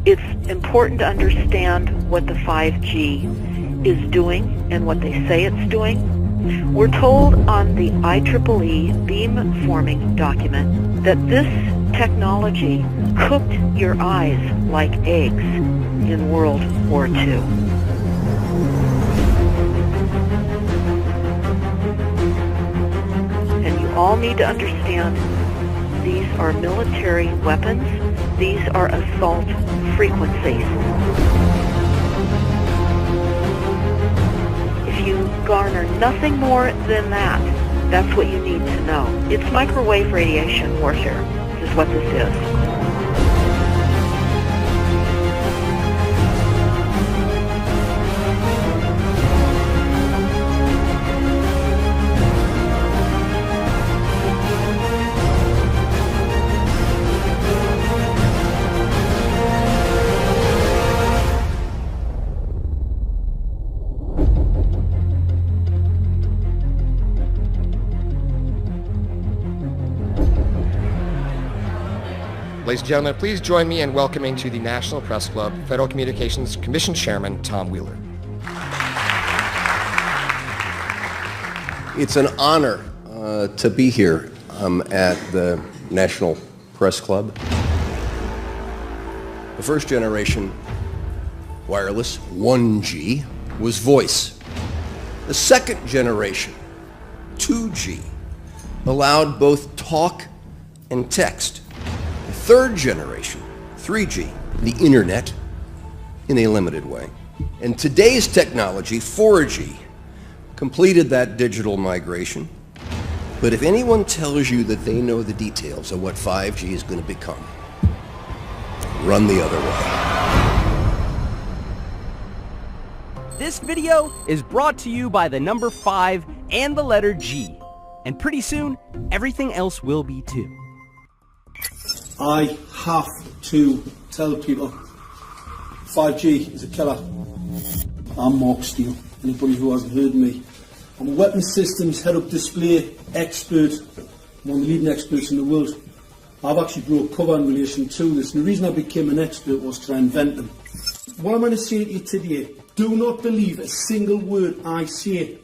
It's important to understand what the 5G is doing and what they say it's doing. We're told on the IEEE beamforming document that this technology cooked your eyes like eggs in World War II. And you all need to understand these are military weapons. These are assault frequencies. If you garner nothing more than that, that's what you need to know. It's microwave radiation warfare, is what this is. Ladies and gentlemen, please join me in welcoming to the National Press Club Federal Communications Commission Chairman Tom Wheeler. It's an honor to be here at the National Press Club. The first generation wireless, 1G, was voice. The second generation, 2G, allowed both talk and text. Third generation, 3G, the internet, in a limited way. And today's technology, 4G, completed that digital migration. But if anyone tells you that they know the details of what 5G is going to become, run the other way. This video is brought to you by the number 5 and the letter G. And pretty soon, everything else will be too. I have to tell people 5G is a killer. I'm Mark Steele. Anybody who hasn't heard me, I'm a weapons systems head-up display expert, one of the leading experts in the world. I've actually brought cover in relation to this, and the reason I became an expert was to invent them. What I'm going to say to you today, do not believe a single word I say.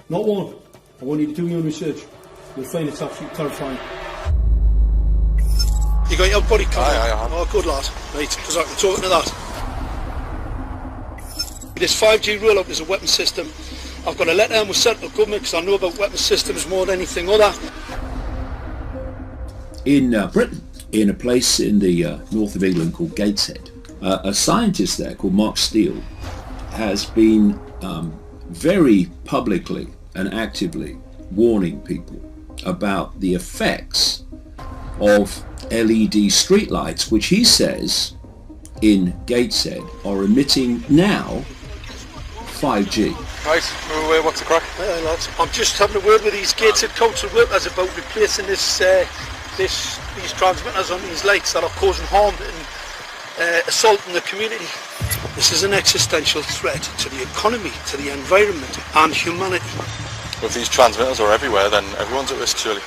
Not one. I want you to do your own research. You'll find it's absolutely terrifying. You got your body covered? Aye. Oh, good lad. Right, because I can talk to that. This 5G rollout is a weapon system. I've got a letter in with central government because I know about weapon systems more than anything other. In Britain, in a place in the north of England called Gateshead, a scientist there called Mark Steele has been very publicly and actively warning people about the effects of LED streetlights, which he says in Gateshead are emitting now 5G. Right, what's the crack? Hey, lads. I'm just having a word with these Gateshead council workers about replacing these transmitters on these lights that are causing harm and assaulting the community. This is an existential threat to the economy, to the environment and humanity. If these transmitters are everywhere, then everyone's at risk, surely.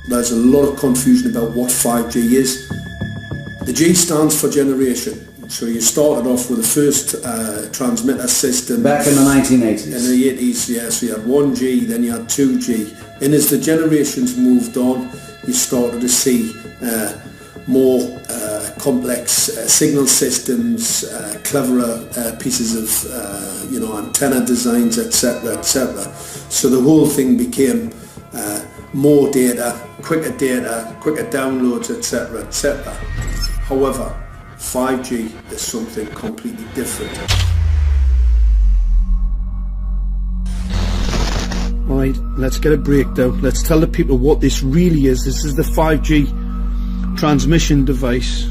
There's a lot of confusion about what 5G is. The G stands for generation. So you started off with the first transmitter system. Back in the 1980s. In the 80s, yeah. So you had 1G, then you had 2G. And as the generations moved on, you started to see more complex signal systems, cleverer pieces of antenna designs, etc., etc. So the whole thing became more data, quicker downloads, etc., etc. However, 5G is something completely different. Alright, let's get a breakdown. Let's tell the people what this really is. This is the 5G transmission device.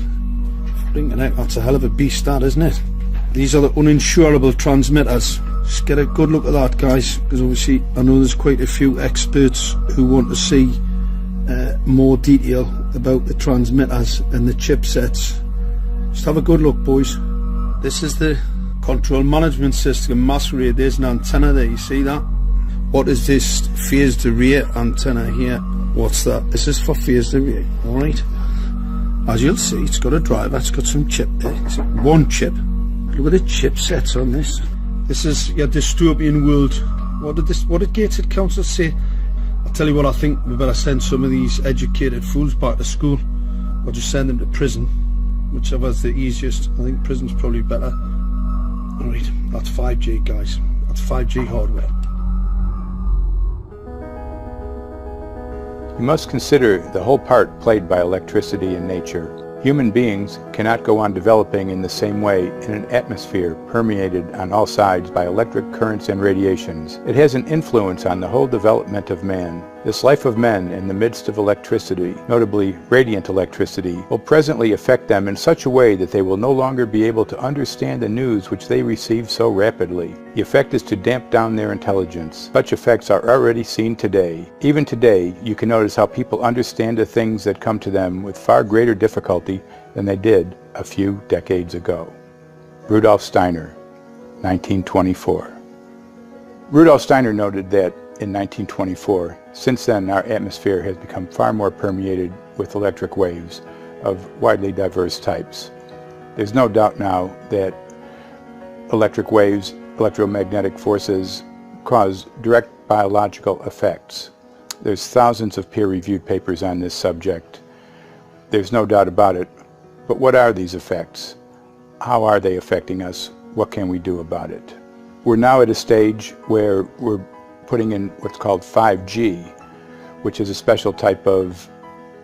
That's a hell of a beast, that, isn't it? These are the uninsurable transmitters. Just get a good look at that, guys, because obviously I know there's quite a few experts who want to see more detail about the transmitters and the chipsets. Just have a good look, boys. This is the control management system masquerade. There's an antenna there, you see that? What is this phased array antenna here? What's that? This is for phased array, alright? As you'll see, it's got a driver, it's got some chip there. It's one chip. Look at the chipsets on this. This is your dystopian world. What did Gateshead Council say? I'll tell you what, I think we better send some of these educated fools back to school, or just send them to prison. Whichever's the easiest. I think prison's probably better. Alright, that's 5G, guys. That's 5G hardware. You must consider the whole part played by electricity in nature. Human beings cannot go on developing in the same way in an atmosphere permeated on all sides by electric currents and radiations. It has an influence on the whole development of man. This life of men in the midst of electricity, notably radiant electricity, will presently affect them in such a way that they will no longer be able to understand the news which they receive so rapidly. The effect is to damp down their intelligence. Such effects are already seen today. Even today, you can notice how people understand the things that come to them with far greater difficulty than they did a few decades ago. Rudolf Steiner, 1924. Rudolf Steiner noted that in 1924, since then our atmosphere has become far more permeated with electric waves of widely diverse types. There's no doubt now that electric waves, electromagnetic forces, cause direct biological effects. There's thousands of peer-reviewed papers on this subject. There's no doubt about it. But what are these effects? How are they affecting us? What can we do about it? We're now at a stage where we're putting in what's called 5G, which is a special type of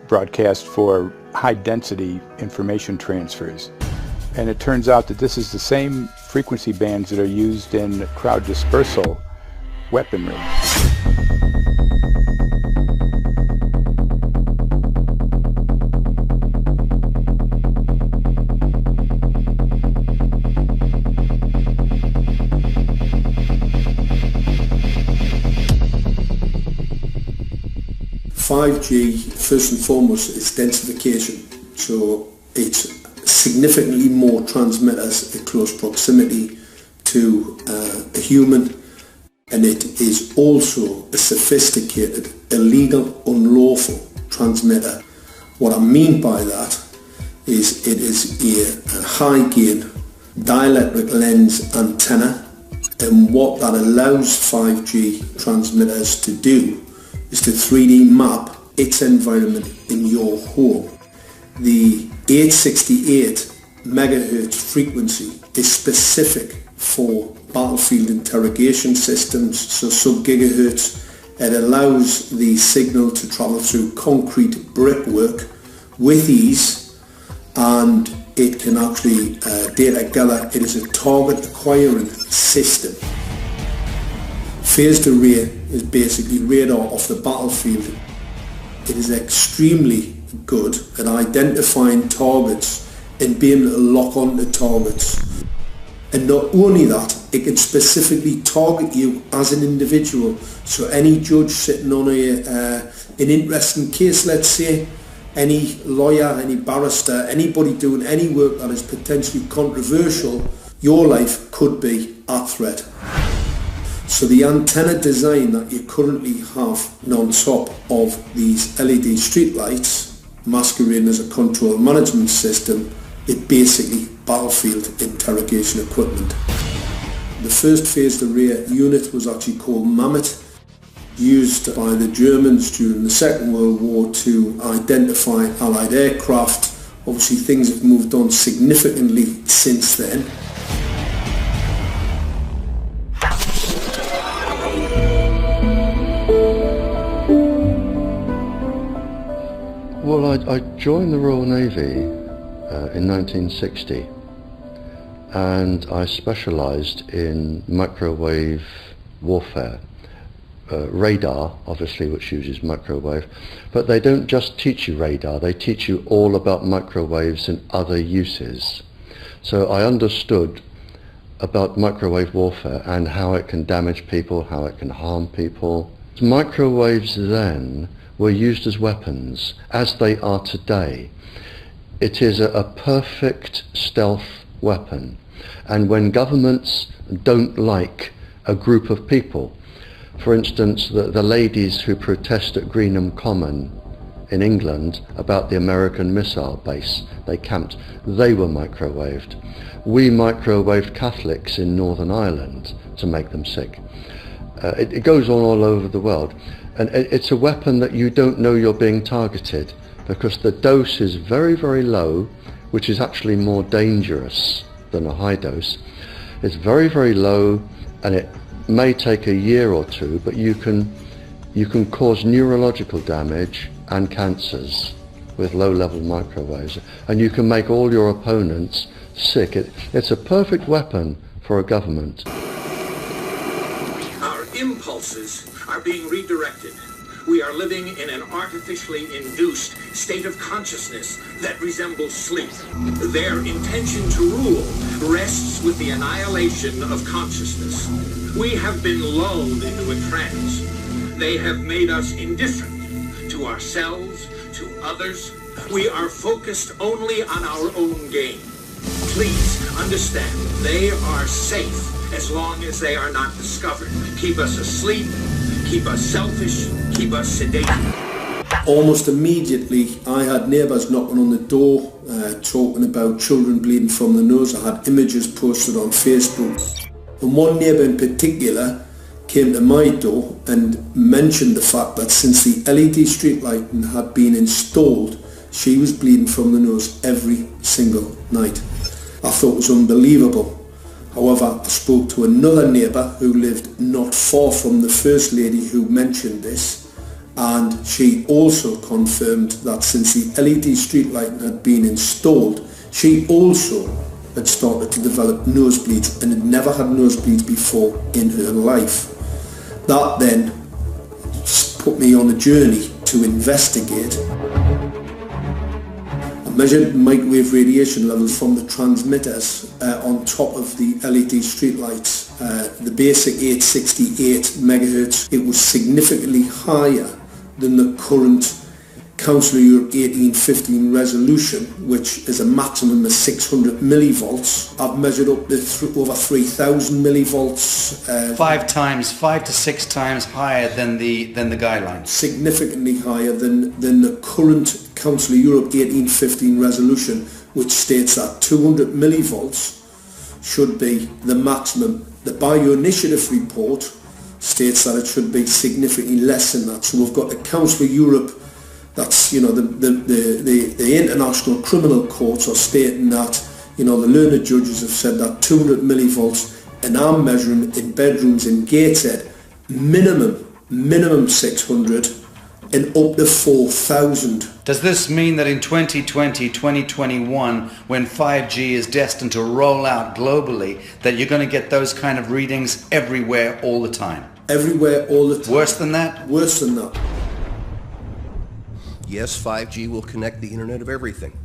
broadcast for high-density information transfers. And it turns out that this is the same frequency bands that are used in crowd dispersal weaponry. 5G, first and foremost, is densification. So it's significantly more transmitters in close proximity to a human, and it is also a sophisticated, illegal, unlawful transmitter. What I mean by that is it is a high gain dielectric lens antenna, and what that allows 5G transmitters to do is to 3D map its environment in your home. The 868 megahertz frequency is specific for battlefield interrogation systems, so sub-gigahertz. It allows the signal to travel through concrete brickwork with ease, and it can actually data gather. It is a target acquiring system. Phased array is basically radar off the battlefield. It is extremely good at identifying targets and being able to lock onto targets. And not only that, it can specifically target you as an individual. So any judge sitting on an interesting case, let's say, any lawyer, any barrister, anybody doing any work that is potentially controversial, your life could be at threat. So the antenna design that you currently have on top of these LED streetlights, masquerading as a control management system, is basically battlefield interrogation equipment. The first phased array unit was actually called Mammoth, used by the Germans during the Second World War to identify Allied aircraft. Obviously things have moved on significantly since then. Well, I joined the Royal Navy in 1960, and I specialised in microwave warfare. Radar, obviously, which uses microwave, but they don't just teach you radar, they teach you all about microwaves and other uses. So I understood about microwave warfare and how it can damage people, how it can harm people. Microwaves then were used as weapons, as they are today. It is a perfect stealth weapon, and when governments don't like a group of people, For instance, the ladies who protest at Greenham Common in England about the American missile base they camped, they were microwaved. We microwaved Catholics in Northern Ireland to make them sick. It goes on all over the world. And it's a weapon that you don't know you're being targeted, because the dose is very, very low, which is actually more dangerous than a high dose. It's very, very low, and it may take a year or two, but you can cause neurological damage and cancers with low-level microwaves, and you can make all your opponents sick. It's a perfect weapon for a government. Our impulses are being redirected. We are living in an artificially induced state of consciousness that resembles sleep. Their intention to rule rests with the annihilation of consciousness. We have been lulled into a trance. They have made us indifferent to ourselves, to others. We are focused only on our own gain. Please understand, they are safe as long as they are not discovered. Keep us asleep, keep us selfish, keep us sedated. Almost immediately, I had neighbours knocking on the door, talking about children bleeding from the nose. I had images posted on Facebook. And one neighbour in particular came to my door and mentioned the fact that since the LED street lighting had been installed, she was bleeding from the nose every single night. I thought it was unbelievable. However, I spoke to another neighbour who lived not far from the first lady who mentioned this, and she also confirmed that since the LED street lighting had been installed, she also had started to develop nosebleeds and had never had nosebleeds before in her life. That then put me on a journey to investigate. I measured microwave radiation levels from the transmitters on top of the LED streetlights. The basic 868 megahertz, it was significantly higher than the current Council of Europe 1815 resolution, which is a maximum of 600 millivolts. I've measured up to over 3,000 millivolts. 5 to 6 times higher than the guidelines. Significantly higher than the current Council of Europe 1815 resolution, which states that 200 millivolts should be the maximum. The Bioinitiative report states that it should be significantly less than that. So we've got the Council of Europe, that's, you know, the international criminal courts are stating that, you know, the learned judges have said that 200 millivolts, and I'm measuring in bedrooms in Gateshead minimum 600 and up to 4,000. Does this mean that in 2020, 2021, when 5G is destined to roll out globally, that you're going to get those kind of readings everywhere all the time? Everywhere all the time. Worse than that? Worse than that. Yes, 5G will connect the Internet of everything.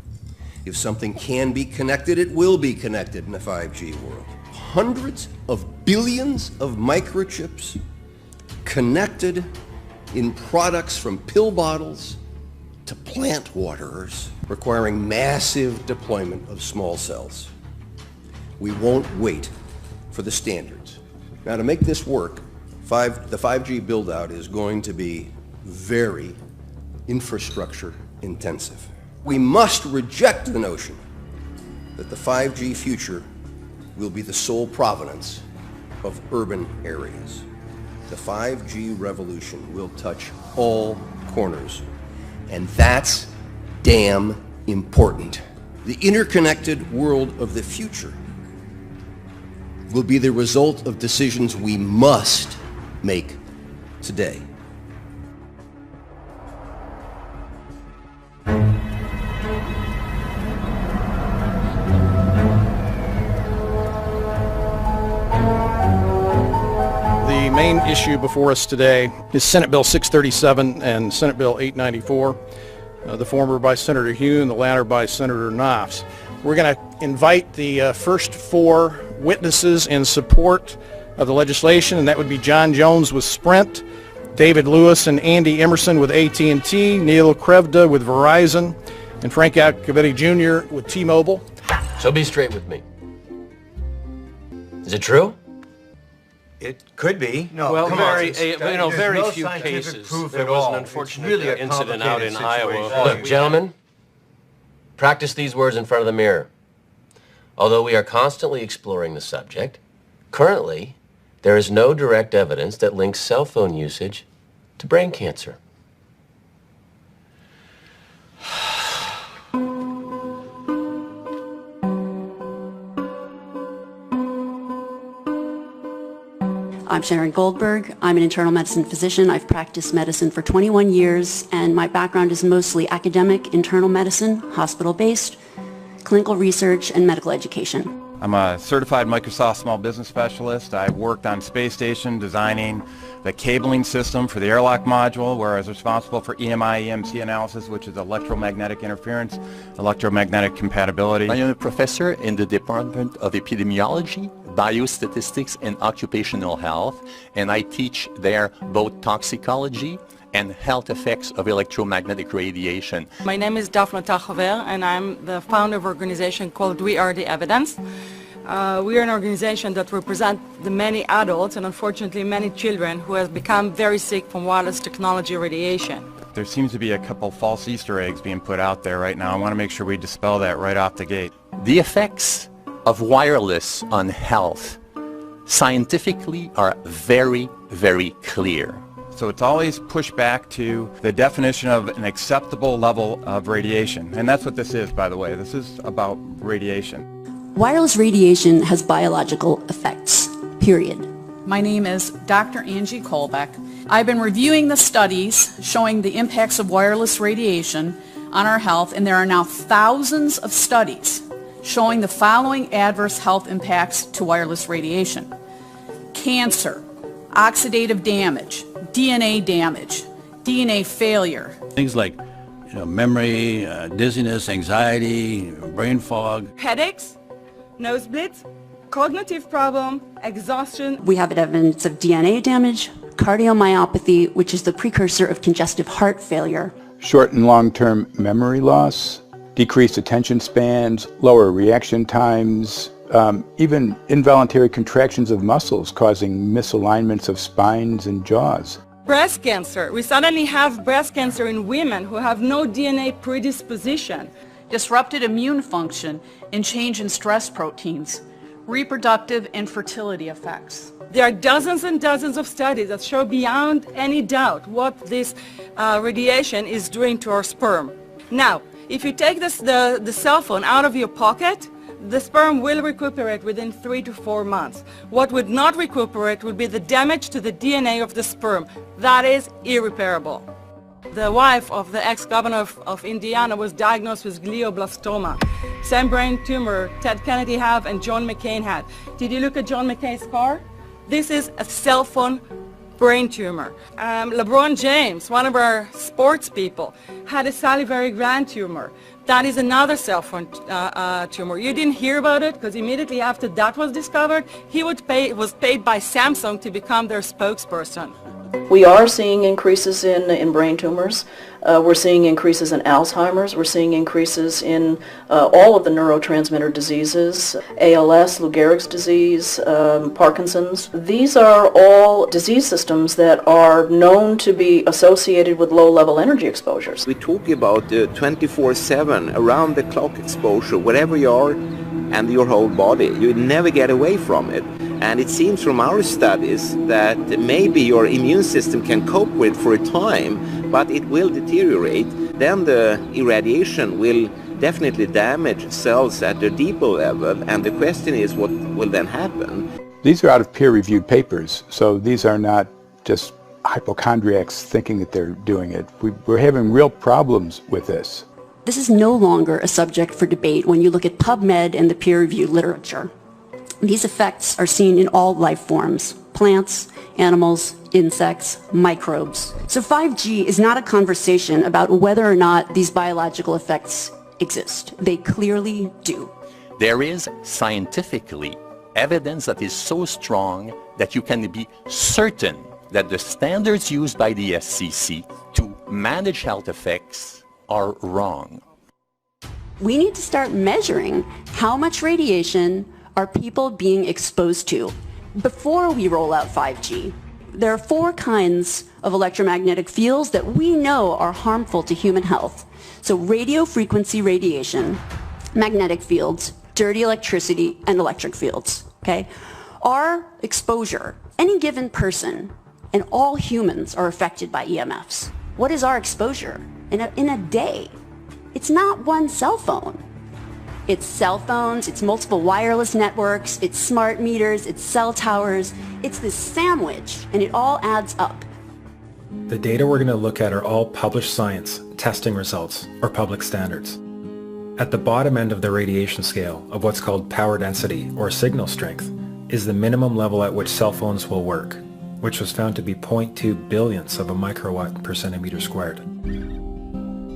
If something can be connected, it will be connected in the 5G world. Hundreds of billions of microchips connected in products from pill bottles to plant waterers, requiring massive deployment of small cells. We won't wait for the standards. Now, to make this work, the 5G build-out is going to be very infrastructure intensive. We must reject the notion that the 5G future will be the sole provenance of urban areas. The 5G revolution will touch all corners, and that's damn important. The interconnected world of the future will be the result of decisions we must make today. The main issue before us today is Senate Bill 637 and Senate Bill 894, the former by Senator Hugh and the latter by Senator Knopf. We're going to invite the first four witnesses in support of the legislation, and that would be John Jones with Sprint, David Lewis and Andy Emerson with AT&T, Neil Krevda with Verizon, and Frank Iacovetti Jr. with T-Mobile. So be straight with me. Is it true? It could be. No, well, very few cases. There was an unfortunate incident out in Iowa. Look, gentlemen, practice these words in front of the mirror. Although we are constantly exploring the subject, currently, there is no direct evidence that links cell phone usage to brain cancer. I'm Sharon Goldberg. I'm an internal medicine physician. I've practiced medicine for 21 years, and my background is mostly academic, internal medicine, hospital-based, clinical research, and medical education. I'm a certified Microsoft small business specialist. I've worked on space station designing the cabling system for the airlock module, where I was responsible for EMI/EMC analysis, which is electromagnetic interference, electromagnetic compatibility. I am a professor in the Department of Epidemiology, Biostatistics, and Occupational Health, and I teach there both toxicology and health effects of electromagnetic radiation. My name is Daphne Tachover, and I'm the founder of an organization called We Are the Evidence. We are an organization that represents the many adults and unfortunately many children who have become very sick from wireless technology radiation. There seems to be a couple false Easter eggs being put out there right now. I want to make sure we dispel that right off the gate. The effects of wireless on health scientifically are very, very clear. So it's always pushed back to the definition of an acceptable level of radiation. And that's what this is, by the way. This is about radiation. Wireless radiation has biological effects, period. My name is Dr. Angie Kolbeck. I've been reviewing the studies showing the impacts of wireless radiation on our health, and there are now thousands of studies showing the following adverse health impacts to wireless radiation: cancer, oxidative damage, DNA damage, DNA failure. Things like memory, dizziness, anxiety, brain fog. Headaches, nosebleeds, cognitive problem, exhaustion. We have evidence of DNA damage, cardiomyopathy, which is the precursor of congestive heart failure. Short and long-term memory loss, decreased attention spans, lower reaction times, even involuntary contractions of muscles causing misalignments of spines and jaws. Breast cancer. We suddenly have breast cancer in women who have no DNA predisposition. Disrupted immune function and change in stress proteins, reproductive and fertility effects. There are dozens and dozens of studies that show beyond any doubt what this radiation is doing to our sperm. Now, if you take the cell phone out of your pocket, the sperm will recuperate within 3 to 4 months. What would not recuperate would be the damage to the DNA of the sperm. That is irreparable. The wife of the ex-governor of Indiana was diagnosed with glioblastoma. Same brain tumor Ted Kennedy had and John McCain had. Did you look at John McCain's scar? This is a cell phone brain tumor. LeBron James, one of our sports people, had a salivary gland tumor. That is another cell phone tumor. You didn't hear about it because immediately after that was discovered, he was paid by Samsung to become their spokesperson. We are seeing increases in brain tumors. We're seeing increases in Alzheimer's. We're seeing increases in all of the neurotransmitter diseases, ALS, Lou Gehrig's disease, Parkinson's. These are all disease systems that are known to be associated with low-level energy exposures. We talk about 24/7, around-the-clock exposure, wherever you are and your whole body. You never get away from it. And it seems from our studies that maybe your immune system can cope with for a time, but it will deteriorate. Then the irradiation will definitely damage cells at a deeper level, and the question is what will then happen. These are out of peer-reviewed papers, so these are not just hypochondriacs thinking that they're doing it. We're having real problems with this. This is no longer a subject for debate when you look at PubMed and the peer-reviewed literature. These effects are seen in all life forms: plants, animals, insects, microbes. So 5G is not a conversation about whether or not these biological effects exist. They clearly do. There is scientifically evidence that is so strong that you can be certain that the standards used by the FCC to manage health effects are wrong. We need to start measuring how much radiation are people being exposed to. before we roll out 5G, there are 4 kinds of electromagnetic fields that we know are harmful to human health. So radio frequency radiation, magnetic fields, dirty electricity, and electric fields. Okay? Our exposure, any given person, and all humans are affected by EMFs. What is our exposure in a day? It's not one cell phone. It's cell phones, it's multiple wireless networks, it's smart meters, it's cell towers. It's this sandwich, and it all adds up. The data we're going to look at are all published science, testing results, or public standards. At the bottom end of the radiation scale of what's called power density, or signal strength, is the minimum level at which cell phones will work, which was found to be 0.2 billionths of a microwatt per centimeter squared.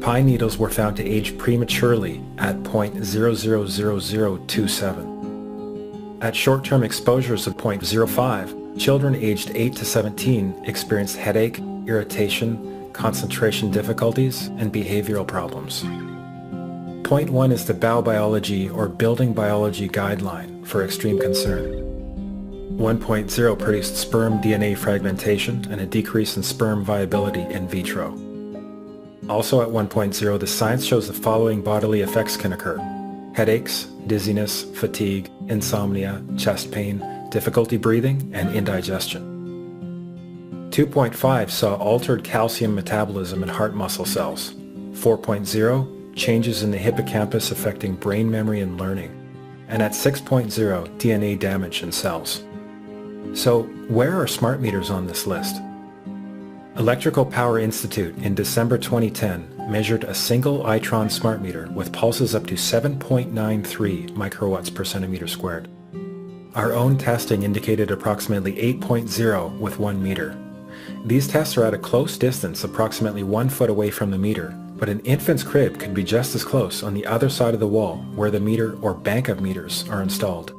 Pine needles were found to age prematurely at 0.000027. At short-term exposures of 0.05, children aged 8 to 17 experienced headache, irritation, concentration difficulties, and behavioral problems. 0.1 is the Bow Biology or Building Biology Guideline for extreme concern. 1.0 produced sperm DNA fragmentation and a decrease in sperm viability in vitro. Also at 1.0, the science shows the following bodily effects can occur: headaches, dizziness, fatigue, insomnia, chest pain, difficulty breathing, and indigestion. 2.5 saw altered calcium metabolism in heart muscle cells. 4.0, changes in the hippocampus affecting brain memory and learning. And at 6.0, DNA damage in cells. So where are smart meters on this list? Electrical Power Institute in December 2010 measured a single Itron smart meter with pulses up to 7.93 microwatts per centimeter squared. Our own testing indicated approximately 8.0 with 1 meter. These tests are at a close distance, approximately 1 foot away from the meter, but an infant's crib could be just as close on the other side of the wall where the meter or bank of meters are installed.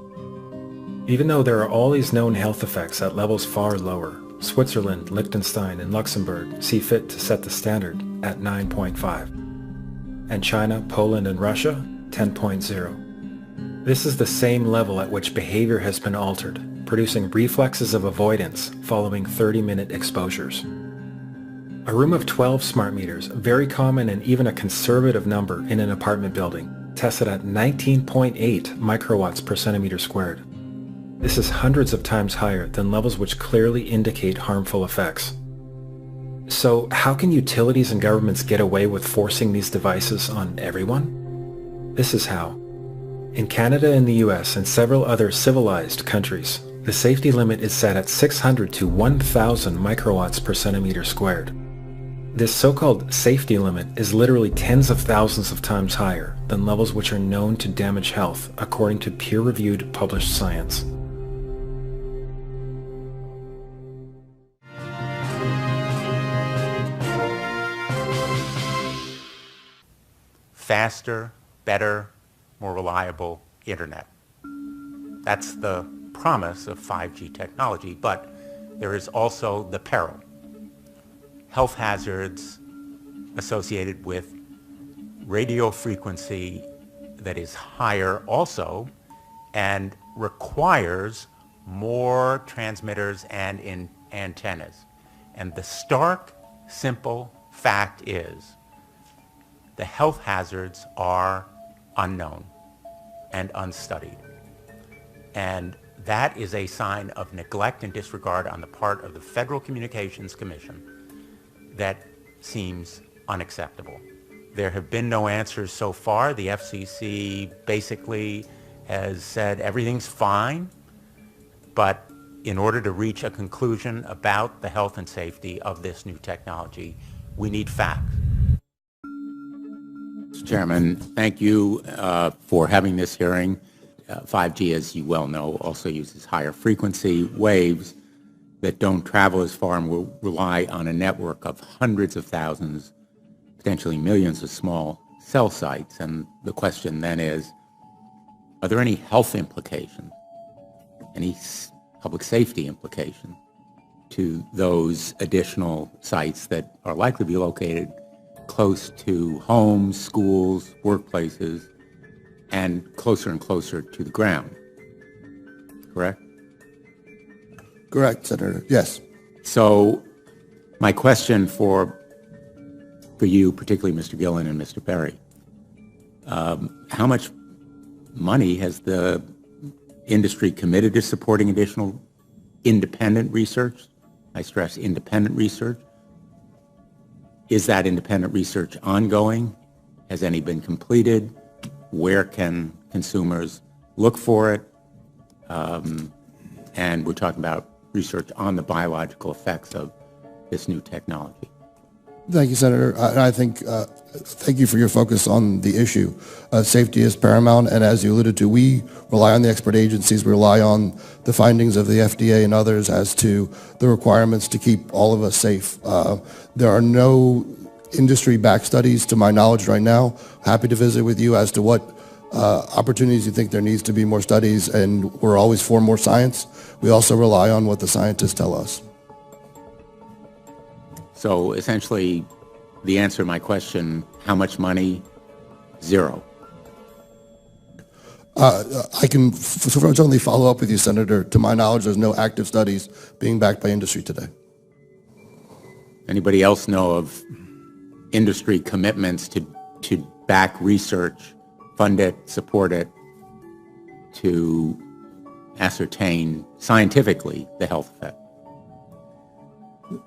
Even though there are all these known health effects at levels far lower, Switzerland, Liechtenstein, and Luxembourg see fit to set the standard at 9.5. And China, Poland, and Russia, 10.0. This is the same level at which behavior has been altered, producing reflexes of avoidance following 30-minute exposures. A room of 12 smart meters, very common and even a conservative number in an apartment building, tested at 19.8 microwatts per centimeter squared. This is hundreds of times higher than levels which clearly indicate harmful effects. So how can utilities and governments get away with forcing these devices on everyone? This is how. In Canada and the US and several other civilized countries, the safety limit is set at 600 to 1,000 microwatts per centimeter squared. This so-called safety limit is literally tens of thousands of times higher than levels which are known to damage health according to peer-reviewed published science. Faster, better, more reliable internet. That's the promise of 5G technology, but there is also the peril. Health hazards associated with radio frequency that is higher also and requires more transmitters and antennas. And the stark, simple fact is the health hazards are unknown and unstudied. And that is a sign of neglect and disregard on the part of the Federal Communications Commission that seems unacceptable. There have been no answers so far. The FCC basically has said everything's fine, but in order to reach a conclusion about the health and safety of this new technology, we need facts. Mr. Chairman, thank you for having this hearing. 5G, as you well know, also uses higher frequency waves that don't travel as far and will rely on a network of hundreds of thousands, potentially millions of small cell sites. And the question then is, are there any health implications, any public safety implications to those additional sites that are likely to be located close to homes, schools, workplaces, and closer to the ground, correct? Correct, Senator. Yes. So my question for you, particularly Mr. Gillen and Mr. Perry, how much money has the industry committed to supporting additional independent research? I stress independent research. Is that independent research ongoing? Has any been completed? Where can consumers look for it? And we're talking about research on the biological effects of this new technology. Thank you, Senator. I think, thank you for your focus on the issue. Safety is paramount, and as you alluded to, we rely on the expert agencies, we rely on the findings of the FDA and others as to the requirements to keep all of us safe. There are no industry-backed studies, to my knowledge right now. Happy to visit with you as to what opportunities you think there needs to be more studies, and we're always for more science. We also rely on what the scientists tell us. So essentially, the answer to my question, how much money? Zero. I can certainly follow up with you, Senator. To my knowledge, there's no active studies being backed by industry today. Anybody else know of industry commitments to back research, fund it, support it, to ascertain scientifically the health effect?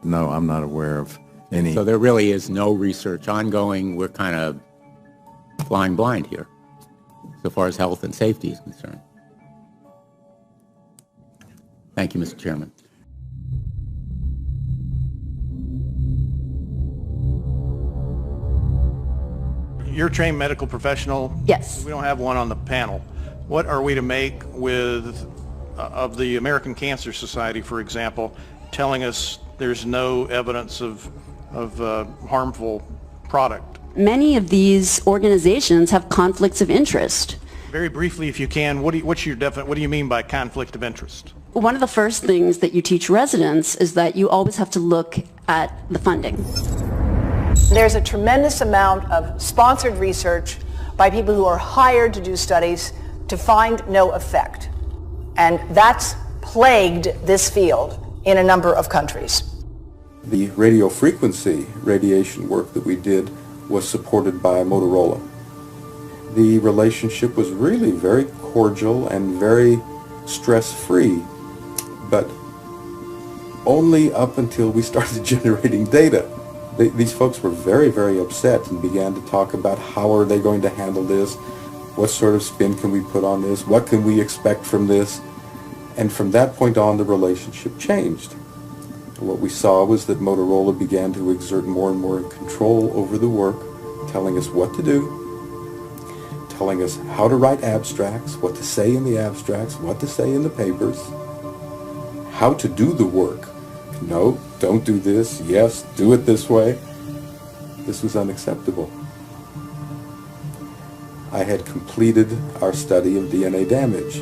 No, I'm not aware of any. So there really is no research ongoing. We're kind of flying blind here, so far as health and safety is concerned. Thank you, Mr. Chairman. You're a trained medical professional. Yes. We don't have one on the panel. What are we to make with, of the American Cancer Society, for example, telling us there's no evidence of harmful product? Many of these organizations have conflicts of interest. Very briefly, if you can, what do you mean by conflict of interest? One of the first things that you teach residents is that you always have to look at the funding. There's a tremendous amount of sponsored research by people who are hired to do studies to find no effect. And that's plagued this field in a number of countries. The radio frequency radiation work that we did was supported by Motorola. The relationship was really very cordial and very stress-free, but only up until we started generating data. These folks were very, very upset and began to talk about how are they going to handle this, what sort of spin can we put on this, what can we expect from this, and from that point on the relationship changed. What we saw was that Motorola began to exert more and more control over the work, telling us what to do, telling us how to write abstracts, what to say in the abstracts, what to say in the papers, how to do the work. No, don't do this. Yes, do it this way. This was unacceptable. I had completed our study of DNA damage,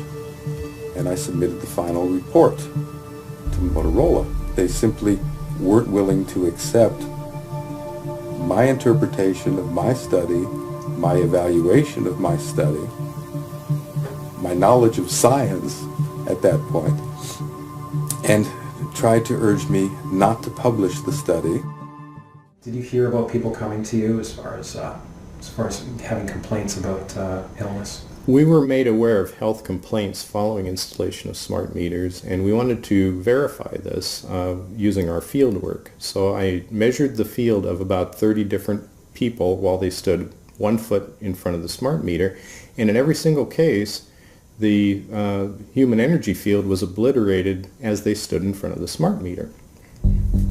and I submitted the final report to Motorola. They simply weren't willing to accept my interpretation of my study, my evaluation of my study, my knowledge of science at that point, and tried to urge me not to publish the study. Did you hear about people coming to you as far as having complaints about illness? We were made aware of health complaints following installation of smart meters, and we wanted to verify this using our field work. So I measured the field of about 30 different people while they stood 1 foot in front of the smart meter, and in every single case the human energy field was obliterated as they stood in front of the smart meter.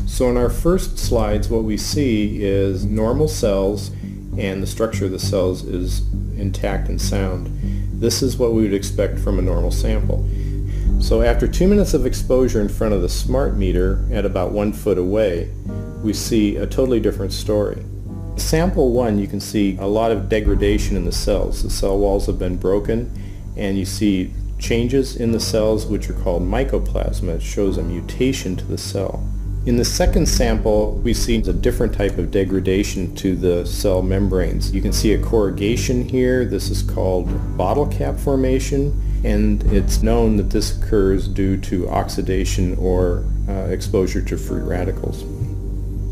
So in our first slides, what we see is normal cells, and the structure of the cells is intact and sound. This is what we would expect from a normal sample. So after 2 minutes of exposure in front of the smart meter at about 1 foot away, we see a totally different story. Sample 1, you can see a lot of degradation in the cells. The cell walls have been broken, and you see changes in the cells which are called mycoplasma. It shows a mutation to the cell. In the second sample, we see a different type of degradation to the cell membranes. You can see a corrugation here. This is called bottle cap formation, and it's known that this occurs due to oxidation or exposure to free radicals.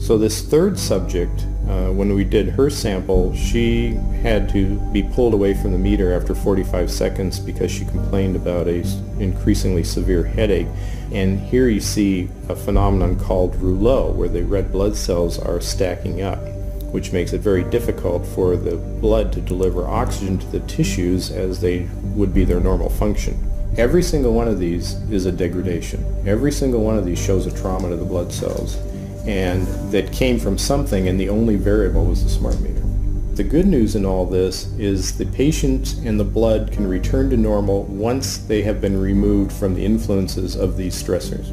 So this third subject, when we did her sample, she had to be pulled away from the meter after 45 seconds because she complained about an increasingly severe headache. And here you see a phenomenon called rouleau, where the red blood cells are stacking up, which makes it very difficult for the blood to deliver oxygen to the tissues as they would be their normal function. Every single one of these is a degradation. Every single one of these shows a trauma to the blood cells, and that came from something, and the only variable was the smart meter. The good news in all this is the patient and the blood can return to normal once they have been removed from the influences of these stressors.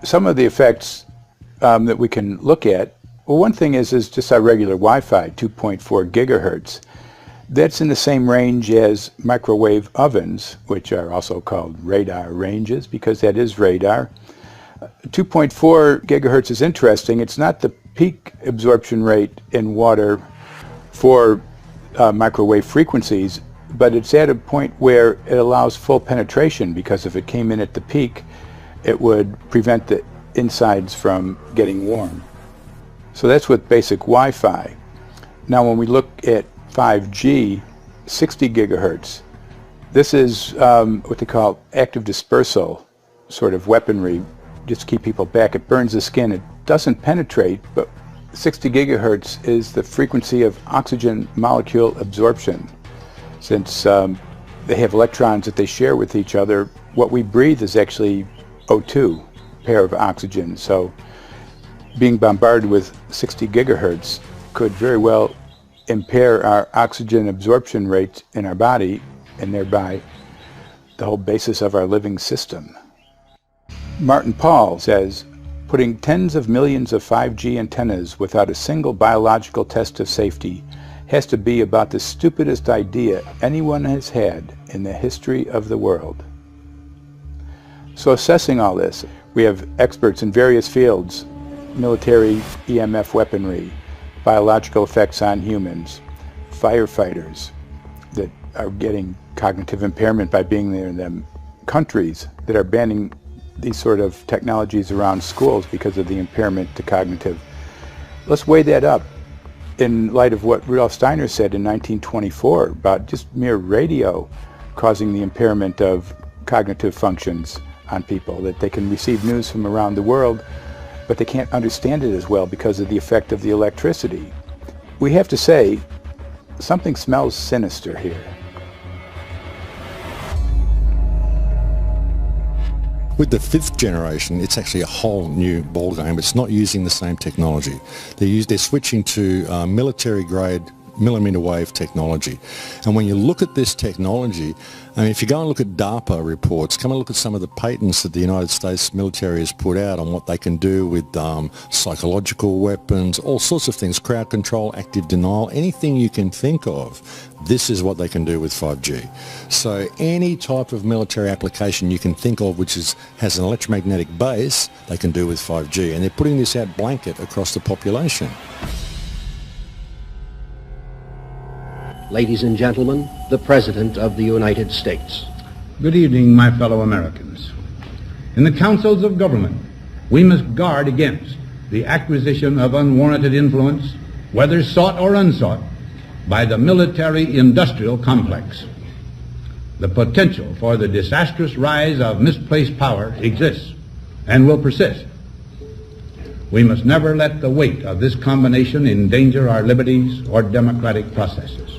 Some of the effects that we can look at, well, one thing is just our regular Wi-Fi, 2.4 gigahertz. That's in the same range as microwave ovens, which are also called radar ranges, because that is radar. 2.4 gigahertz is interesting. It's not the peak absorption rate in water for microwave frequencies, but it's at a point where it allows full penetration, because if it came in at the peak, it would prevent the insides from getting warm. So that's with basic Wi-Fi. Now when we look at 5G, 60 gigahertz, this is what they call active dispersal sort of weaponry, just to keep people back. It burns the skin. It doesn't penetrate, but 60 gigahertz is the frequency of oxygen molecule absorption. Since they have electrons that they share with each other, what we breathe is actually O2, pair of oxygen. So being bombarded with 60 gigahertz could very well impair our oxygen absorption rate in our body, and thereby the whole basis of our living system. Martin Pall says, putting tens of millions of 5G antennas without a single biological test of safety has to be about the stupidest idea anyone has had in the history of the world. So assessing all this, we have experts in various fields, military EMF weaponry, biological effects on humans, firefighters that are getting cognitive impairment by being there in them, countries that are banning these sort of technologies around schools because of the impairment to cognitive. Let's weigh that up in light of what Rudolf Steiner said in 1924 about just mere radio causing the impairment of cognitive functions on people, that they can receive news from around the world, but they can't understand it as well because of the effect of the electricity. We have to say, something smells sinister here. With the 5th generation, it's actually a whole new ballgame. It's not using the same technology. They're switching to military-grade millimeter wave technology. And when you look at this technology, I mean, if you go and look at DARPA reports, come and look at some of the patents that the United States military has put out on what they can do with psychological weapons, all sorts of things, crowd control, active denial, anything you can think of, this is what they can do with 5G. So any type of military application you can think of which has an electromagnetic base, they can do with 5G. And they're putting this out blanket across the population. Ladies and gentlemen, the President of the United States. Good evening, my fellow Americans. In the councils of government, we must guard against the acquisition of unwarranted influence, whether sought or unsought, by the military-industrial complex. The potential for the disastrous rise of misplaced power exists and will persist. We must never let the weight of this combination endanger our liberties or democratic processes.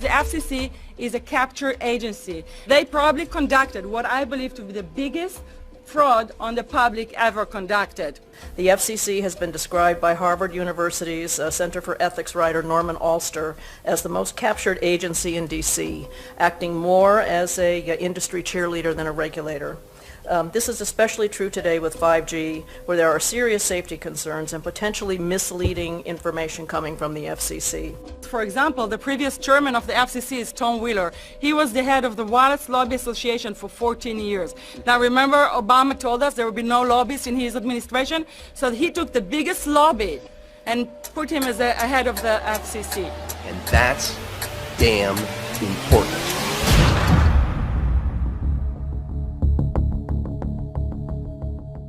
The FCC is a capture agency. They probably conducted what I believe to be the biggest fraud on the public ever conducted. The FCC has been described by Harvard University's Center for Ethics writer Norman Alster as the most captured agency in D.C., acting more as a industry cheerleader than a regulator. This is especially true today with 5G, where there are serious safety concerns and potentially misleading information coming from the FCC. For example, the previous chairman of the FCC is Tom Wheeler. He was the head of the Wireless Lobby Association for 14 years. Now remember, Obama told us there would be no lobbies in his administration, so he took the biggest lobby and put him as a head of the FCC. And that's damn important.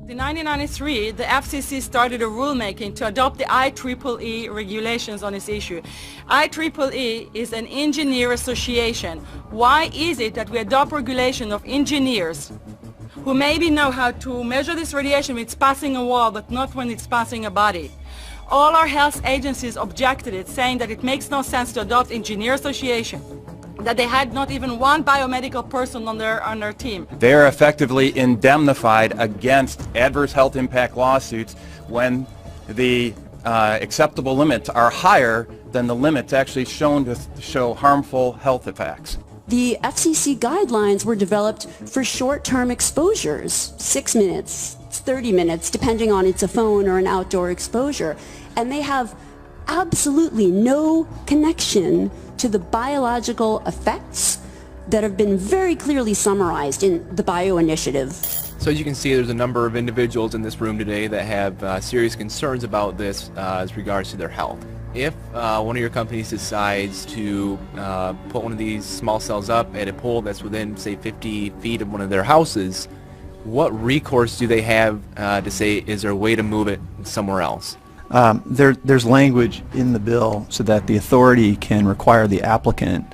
In 1993, the FCC started a rulemaking to adopt the IEEE regulations on this issue. IEEE is an engineer association. Why is it that we adopt regulation of engineers who maybe know how to measure this radiation when it's passing a wall, but not when it's passing a body? All our health agencies objected it, saying that it makes no sense to adopt engineer association, that they had not even one biomedical person on their team. They are effectively indemnified against adverse health impact lawsuits when the acceptable limits are higher than the limits actually shown to show harmful health effects. The FCC guidelines were developed for short-term exposures, 6 minutes, 30 minutes, depending on it's a phone or an outdoor exposure, and they have absolutely no connection to the biological effects that have been very clearly summarized in the Bio Initiative. So as you can see, there's a number of individuals in this room today that have serious concerns about this as regards to their health. If one of your companies decides to put one of these small cells up at a pole that's within, say, 50 feet of one of their houses, what recourse do they have to say, is there a way to move it somewhere else? There's language in the bill so that the authority can require the applicant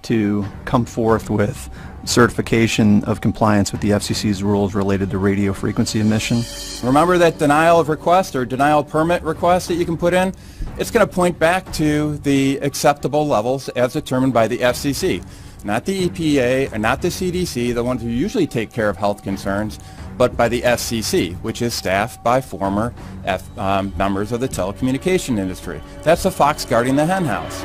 to come forth with certification of compliance with the FCC's rules related to radio frequency emission. Remember that denial of request or denial of permit request that you can put in? It's going to point back to the acceptable levels as determined by the FCC. Not the EPA and not the CDC, the ones who usually take care of health concerns, but by the FCC, which is staffed by former members of the telecommunication industry. That's the fox guarding the hen house.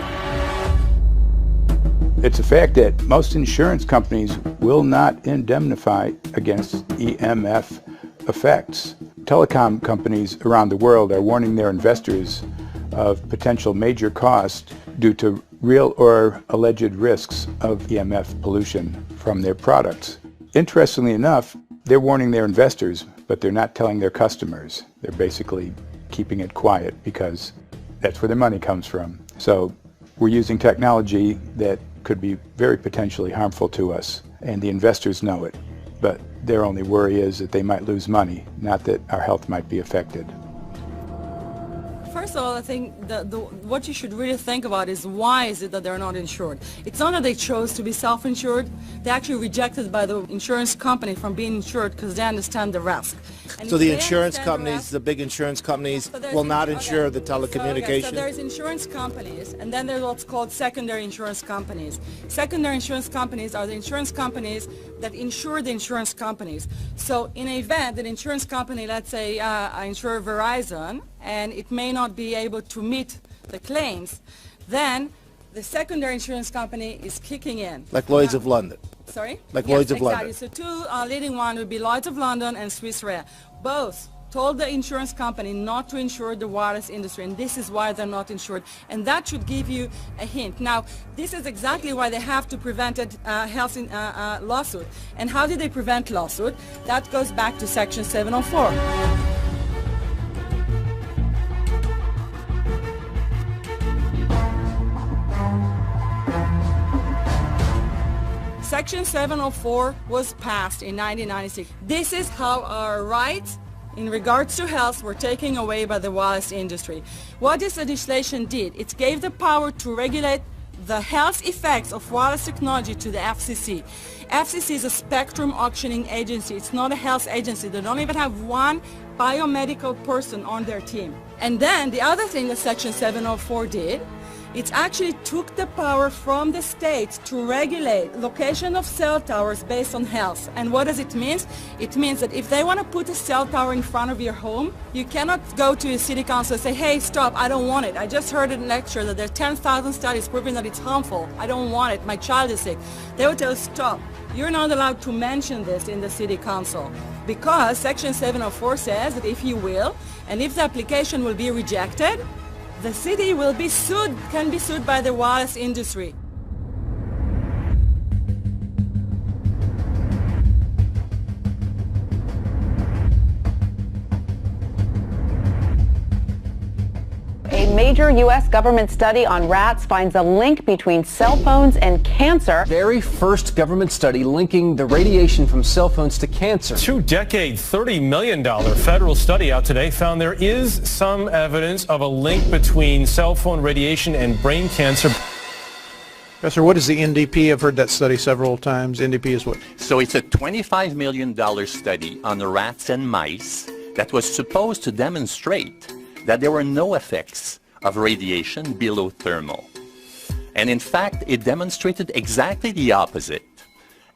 It's a fact that most insurance companies will not indemnify against EMF effects. Telecom companies around the world are warning their investors of potential major costs due to real or alleged risks of EMF pollution from their products. Interestingly enough, they're warning their investors, but they're not telling their customers. They're basically keeping it quiet because that's where their money comes from. So we're using technology that could be very potentially harmful to us, and the investors know it. But their only worry is that they might lose money, not that our health might be affected. First of all, I think what you should really think about is why is it that they're not insured? It's not that they chose to be self-insured. They're actually rejected by the insurance company from being insured because they understand the risk. And so the insurance companies, the big insurance companies, will not insure the telecommunications? So there's insurance companies, and then there's what's called secondary insurance companies. Secondary insurance companies are the insurance companies that insure the insurance companies. So in an event that insurance company, let's say I insure Verizon, and it may not be able to meet the claims, then the secondary insurance company is kicking in. Like Lloyd's of London. Sorry? Like Yes, Lloyd's of exactly. London. So two leading ones would be Lloyd's of London and Swiss Re. Both told the insurance company not to insure the wireless industry, and this is why they're not insured. And that should give you a hint. Now, this is exactly why they have to prevent a lawsuit. And how did they prevent lawsuit? That goes back to Section 704. Section 704 was passed in 1996. This is how our rights in regards to health were taken away by the wireless industry. What this legislation did, it gave the power to regulate the health effects of wireless technology to the FCC. FCC is a spectrum auctioning agency. It's not a health agency. They don't even have one biomedical person on their team. And then the other thing that Section 704 did, It actually took the power from the states to regulate location of cell towers based on health. And what does it mean? It means that if they want to put a cell tower in front of your home, you cannot go to a city council and say, hey, stop, I don't want it. I just heard in a lecture that there are 10,000 studies proving that it's harmful. I don't want it. My child is sick. They would tell us, stop. You're not allowed to mention this in the city council because Section 704 says that if you will, and if the application will be rejected, the city will be sued, can be sued by the wireless industry. A major U.S. government study on rats finds a link between cell phones and cancer. Very first government study linking the radiation from cell phones to cancer. Two-decade, $30 million federal study out today found there is some evidence of a link between cell phone radiation and brain cancer. Professor, what is the NDP? I've heard that study several times. NDP is what? So it's a $25 million study on rats and mice that was supposed to demonstrate that there were no effects of radiation below thermal. And in fact, it demonstrated exactly the opposite.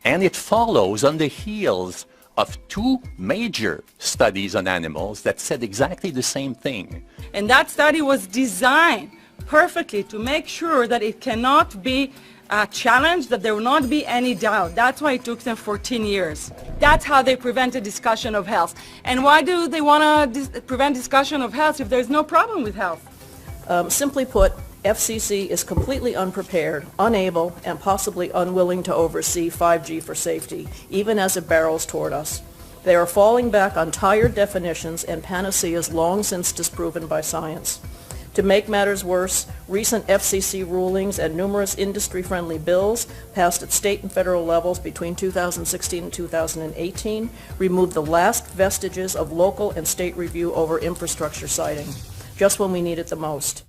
And it follows on the heels of two major studies on animals that said exactly the same thing. And that study was designed perfectly to make sure that it cannot be challenged, that there will not be any doubt. That's why it took them 14 years. That's how they prevented discussion of health. And why do they want to prevent discussion of health if there's no problem with health? Simply put, FCC is completely unprepared, unable, and possibly unwilling to oversee 5G for safety, even as it barrels toward us. They are falling back on tired definitions and panaceas long since disproven by science. To make matters worse, recent FCC rulings and numerous industry-friendly bills passed at state and federal levels between 2016 and 2018 removed the last vestiges of local and state review over infrastructure siting, just when we need it the most.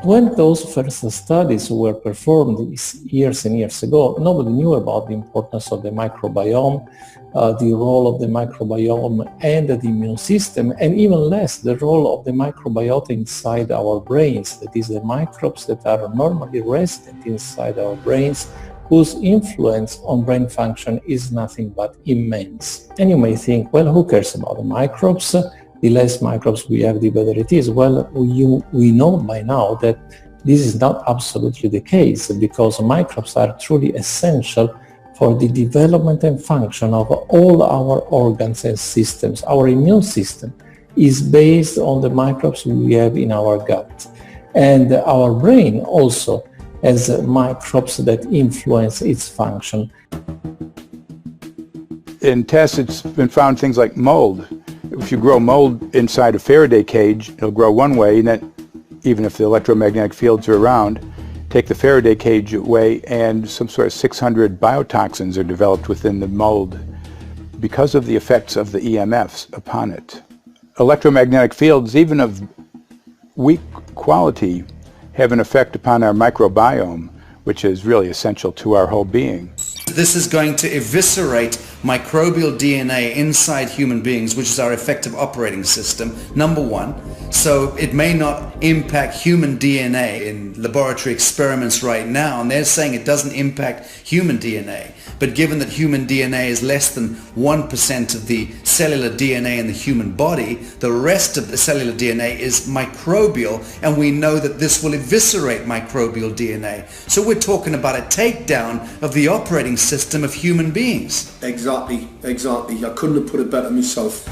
When those first studies were performed years and years ago, nobody knew about the importance of the microbiome, the role of the microbiome and the immune system, and even less the role of the microbiota inside our brains, that is the microbes that are normally resident inside our brains, whose influence on brain function is nothing but immense. And you may think, well, who cares about the microbes? The less microbes we have, the better it is. Well, we know by now that this is not absolutely the case, because microbes are truly essential for the development and function of all our organs and systems. Our immune system is based on the microbes we have in our gut. And our brain also has microbes that influence its function. In tests, it's been found things like mold. If you grow mold inside a Faraday cage, it'll grow one way, and then even if the electromagnetic fields are around, take the Faraday cage away and some sort of 600 biotoxins are developed within the mold because of the effects of the EMFs upon it. Electromagnetic fields, even of weak quality, have an effect upon our microbiome, which is really essential to our whole being. This is going to eviscerate microbial DNA inside human beings, which is our effective operating system, number one. So it may not impact human DNA in laboratory experiments right now, and they're saying it doesn't impact human DNA. But given that human DNA is less than 1% of the cellular DNA in the human body, the rest of the cellular DNA is microbial, and we know that this will eviscerate microbial DNA. So we're talking about a takedown of the operating system of human beings. Exactly. I couldn't have put it better myself.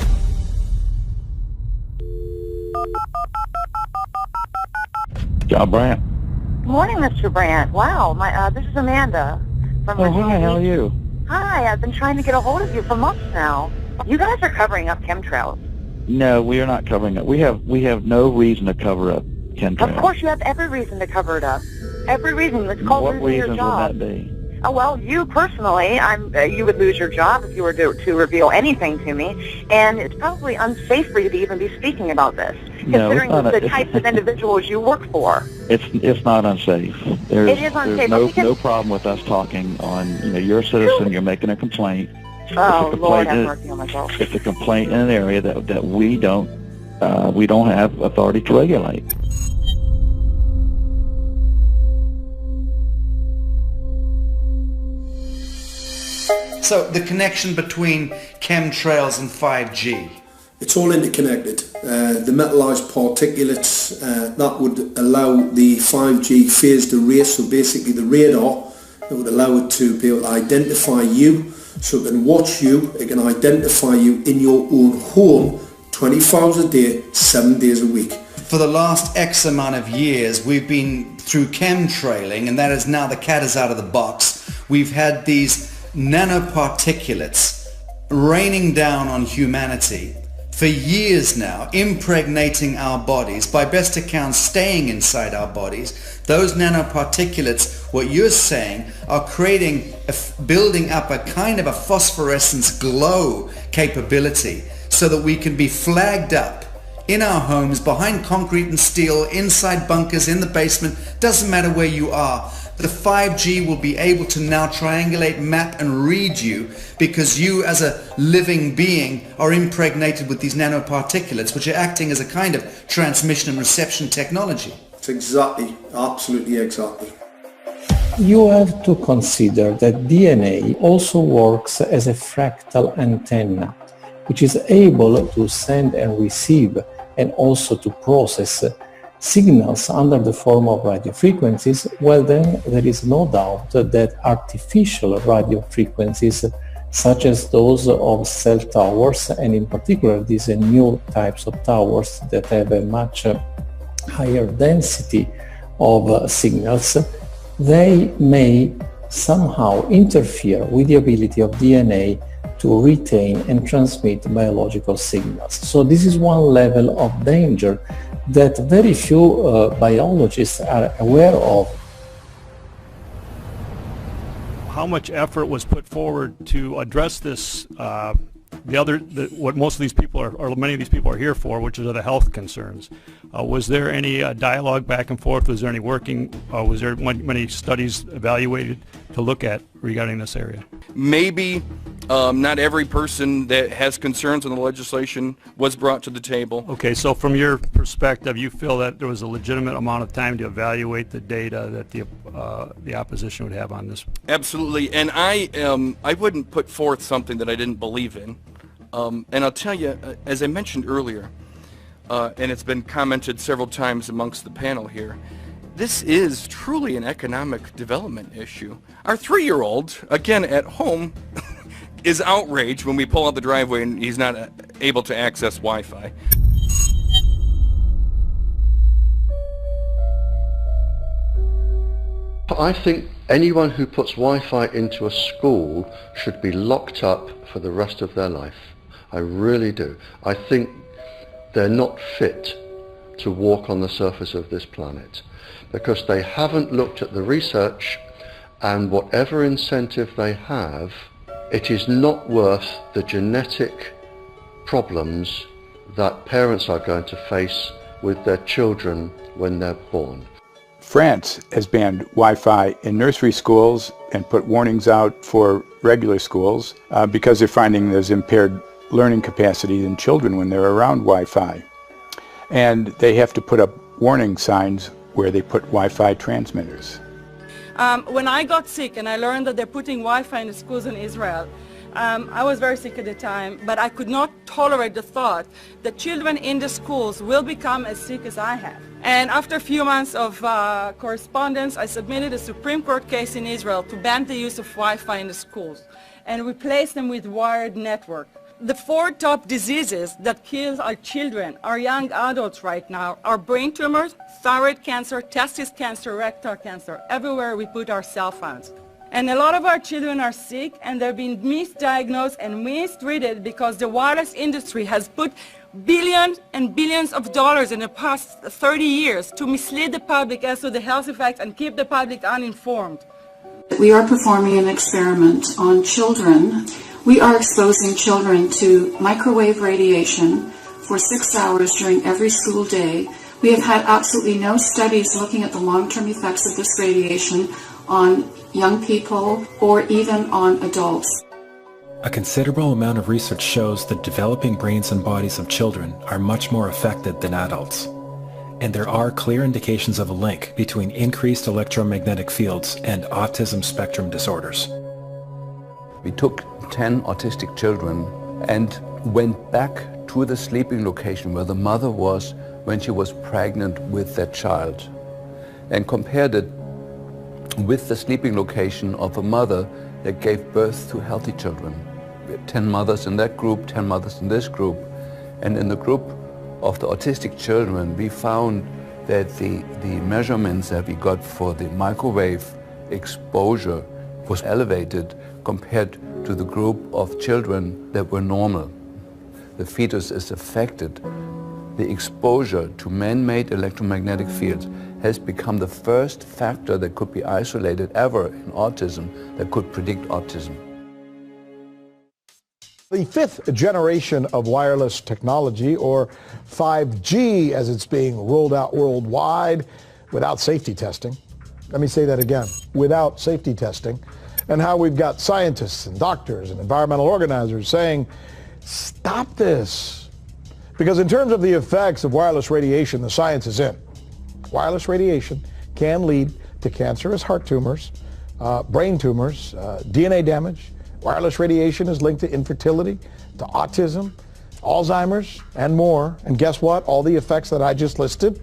John Brandt. Morning, Mr. Brandt. Wow, this is Amanda from Virginia. Hi, how are you? Hi, I've been trying to get a hold of you for months now. You guys are covering up chemtrails. No, we are not covering it. We have no reason to cover up chemtrails. Of course, you have every reason to cover it up. Every reason. It's called losing your job. What reasons would that be? Oh, well, you personally, you would lose your job if you were to reveal anything to me, and it's probably unsafe for you to even be speaking about this, considering the types of individuals you work for. It's not unsafe. It is unsafe. There's no problem with us talking on, you're a citizen, you're making a complaint. Oh, Lord have mercy on myself. It's a complaint in an area that we don't have authority to regulate. So the connection between chemtrails and 5G. It's all interconnected. The metallized particulates that would allow the 5G phased array, so basically the radar that would allow it to be able to identify you, so it can watch you, it can identify you in your own home 24 hours a day, 7 days a week. For the last X amount of years, we've been through chemtrailing, and that is now the cat is out of the box. We've had these nanoparticulates raining down on humanity for years now, impregnating our bodies, by best account staying inside our bodies. Those nanoparticulates, what you're saying, are building up a kind of a phosphorescence glow capability so that we can be flagged up in our homes, behind concrete and steel, inside bunkers, in the basement, doesn't matter where you are. The 5G will be able to now triangulate, map and read you, because you as a living being are impregnated with these nanoparticulates, which are acting as a kind of transmission and reception technology. It's exactly, absolutely exactly. You have to consider that DNA also works as a fractal antenna, which is able to send and receive and also to process signals under the form of radio frequencies. Well, then there is no doubt that artificial radio frequencies, such as those of cell towers, and in particular these new types of towers that have a much higher density of signals, they may somehow interfere with the ability of DNA to retain and transmit biological signals. So this is one level of danger that very few biologists are aware of. How much effort was put forward to address this, what most of these people are, or many of these people are here for, which are the health concerns? Was there any dialogue back and forth? Was there any working, was there many studies evaluated to look at regarding this area? Maybe not every person that has concerns on the legislation was brought to the table. Okay, so from your perspective, you feel that there was a legitimate amount of time to evaluate the data that the opposition would have on this? Absolutely, and I wouldn't put forth something that I didn't believe in. And I'll tell you, as I mentioned earlier, and it's been commented several times amongst the panel here, this is truly an economic development issue. Our 3-year-old, again at home, is outraged when we pull out the driveway and he's not able to access Wi-Fi. I think anyone who puts Wi-Fi into a school should be locked up for the rest of their life. I really do. I think they're not fit to walk on the surface of this planet because they haven't looked at the research, and whatever incentive they have, it is not worth the genetic problems that parents are going to face with their children when they're born. France has banned Wi-Fi in nursery schools and put warnings out for regular schools because they're finding there's impaired learning capacity in children when they're around Wi-Fi. And they have to put up warning signs where they put Wi-Fi transmitters. When I got sick and I learned that they're putting Wi-Fi in the schools in Israel, I was very sick at the time, but I could not tolerate the thought that children in the schools will become as sick as I have. And after a few months of correspondence, I submitted a Supreme Court case in Israel to ban the use of Wi-Fi in the schools and replace them with wired network. The 4 top diseases that kill our children, our young adults right now, are brain tumors, thyroid cancer, testis cancer, rectal cancer, everywhere we put our cell phones. And a lot of our children are sick and they're being misdiagnosed and mistreated because the wireless industry has put billions and billions of dollars in the past 30 years to mislead the public as to the health effects and keep the public uninformed. We are performing an experiment on children. We are exposing children to microwave radiation for 6 hours during every school day. We have had absolutely no studies looking at the long-term effects of this radiation on young people or even on adults. A considerable amount of research shows that developing brains and bodies of children are much more affected than adults. And there are clear indications of a link between increased electromagnetic fields and autism spectrum disorders. We took 10 autistic children and went back to the sleeping location where the mother was when she was pregnant with that child and compared it with the sleeping location of a mother that gave birth to healthy children. We had 10 mothers in that group, 10 mothers in this group, and in the group of the autistic children we found that the measurements that we got for the microwave exposure was elevated compared to the group of children that were normal. The fetus is affected. The exposure to man-made electromagnetic fields has become the first factor that could be isolated ever in autism that could predict autism. The fifth generation of wireless technology, or 5G as it's being rolled out worldwide without safety testing. Let me say that again, without safety testing. And how we've got scientists and doctors and environmental organizers saying, stop this. Because in terms of the effects of wireless radiation, the science is in. Wireless radiation can lead to cancerous heart tumors, brain tumors, DNA damage. Wireless radiation is linked to infertility, to autism, Alzheimer's, and more. And guess what? All the effects that I just listed,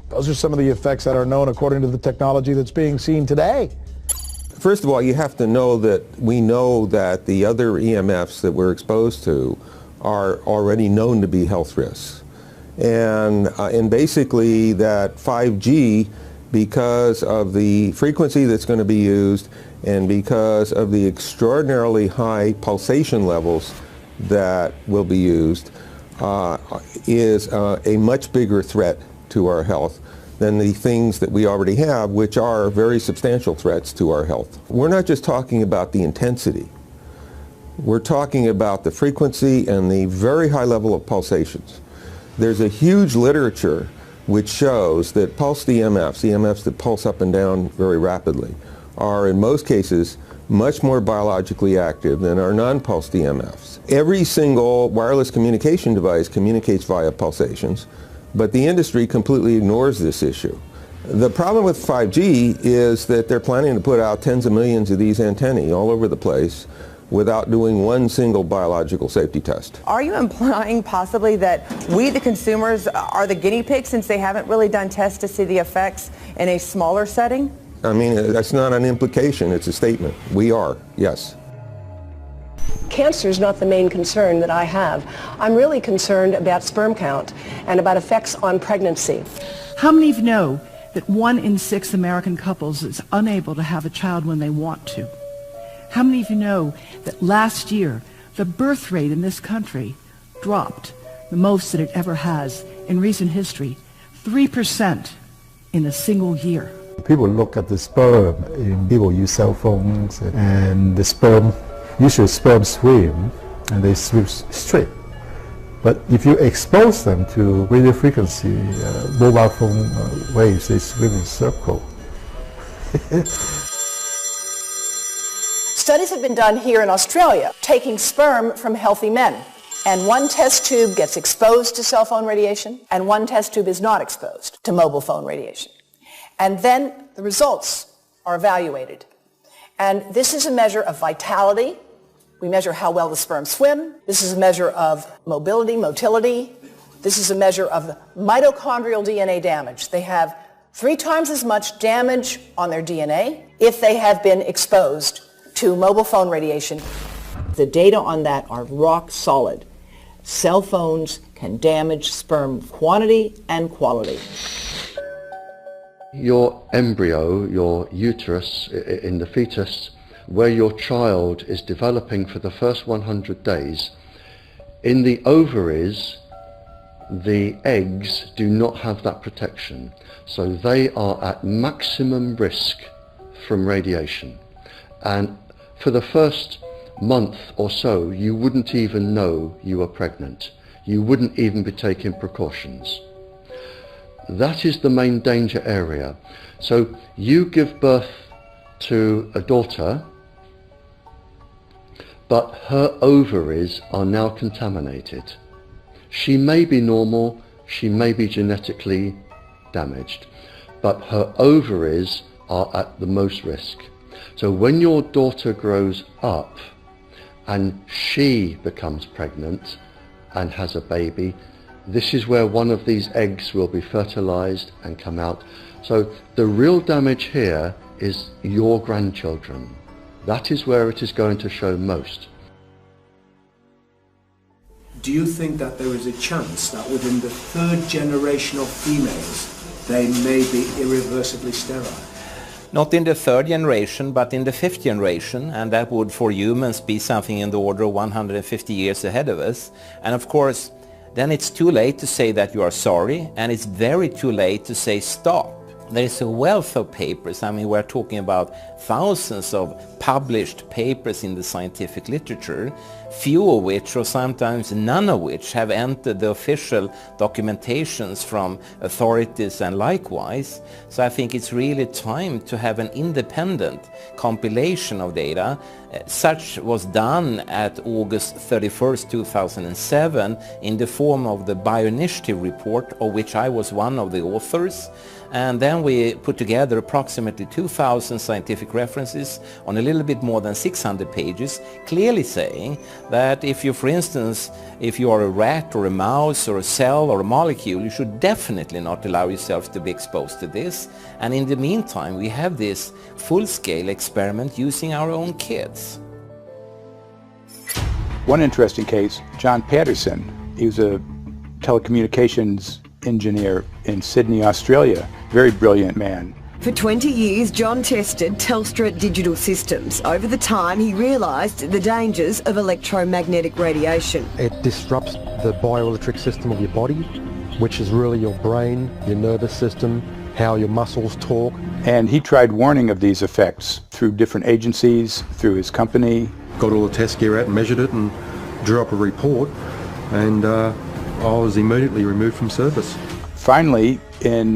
those are some of the effects that are known according to the technology that's being seen today. First of all, you have to know that we know that the other EMFs that we're exposed to are already known to be health risks. And basically that 5G, because of the frequency that's going to be used and because of the extraordinarily high pulsation levels that will be used, is a much bigger threat to our health than the things that we already have, which are very substantial threats to our health. We're not just talking about the intensity. We're talking about the frequency and the very high level of pulsations. There's a huge literature which shows that pulsed EMFs, EMFs that pulse up and down very rapidly, are in most cases much more biologically active than our non-pulsed EMFs. Every single wireless communication device communicates via pulsations, but the industry completely ignores this issue. The problem with 5G is that they're planning to put out tens of millions of these antennae all over the place without doing one single biological safety test. Are you implying possibly that we, the consumers, are the guinea pigs since they haven't really done tests to see the effects in a smaller setting? I mean, that's not an implication, it's a statement. We are, yes. Cancer is not the main concern that I have. I'm really concerned about sperm count and about effects on pregnancy. How many of you know that 1 in 6 American couples is unable to have a child when they want to? How many of you know that last year the birth rate in this country dropped the most that it ever has in recent history, 3% in a single year? People look at the sperm, and people use cell phones, and the sperm, usually sperm swim, and they swim straight. But if you expose them to radio frequency, mobile phone waves, they swim in a circle. Studies have been done here in Australia, taking sperm from healthy men. And one test tube gets exposed to cell phone radiation, and one test tube is not exposed to mobile phone radiation. And then the results are evaluated. And this is a measure of vitality. We measure how well the sperm swim. This is a measure of motility. This is a measure of mitochondrial DNA damage. They have 3 times as much damage on their DNA if they have been exposed to mobile phone radiation. The data on that are rock solid. Cell phones can damage sperm quantity and quality. Your embryo, your uterus in the fetus, where your child is developing for the first 100 days, in the ovaries, the eggs do not have that protection. So they are at maximum risk from radiation. And for the first month or so, you wouldn't even know you were pregnant. You wouldn't even be taking precautions. That is the main danger area. So you give birth to a daughter, but her ovaries are now contaminated. She may be normal, she may be genetically damaged, but her ovaries are at the most risk. So when your daughter grows up and she becomes pregnant and has a baby, this is where one of these eggs will be fertilized and come out. So the real damage here is your grandchildren. That is where it is going to show most. Do you think that there is a chance that within the third generation of females, they may be irreversibly sterile? Not in the third generation, but in the fifth generation, and that would for humans be something in the order of 150 years ahead of us. And of course, then it's too late to say that you are sorry, and it's very too late to say stop. There is a wealth of papers. I mean, we're talking about thousands of published papers in the scientific literature, few of which, or sometimes none of which, have entered the official documentations from authorities and likewise. So I think it's really time to have an independent compilation of data. Such was done at August 31st, 2007 in the form of the Bioinitiative report, of which I was one of the authors. And then we put together approximately 2,000 scientific references on a little bit more than 600 pages, clearly saying that if you, for instance, if you are a rat or a mouse or a cell or a molecule, you should definitely not allow yourself to be exposed to this. And in the meantime, we have this full-scale experiment using our own kids. One interesting case, John Patterson. He was a telecommunications engineer in Sydney, Australia. Very brilliant man. For 20 years, John tested Telstra digital systems. Over the time, he realised the dangers of electromagnetic radiation. It disrupts the bioelectric system of your body, which is really your brain, your nervous system, how your muscles talk. And he tried warning of these effects through different agencies, through his company. Got all the test gear out and measured it and drew up a report, and I was immediately removed from service. Finally, in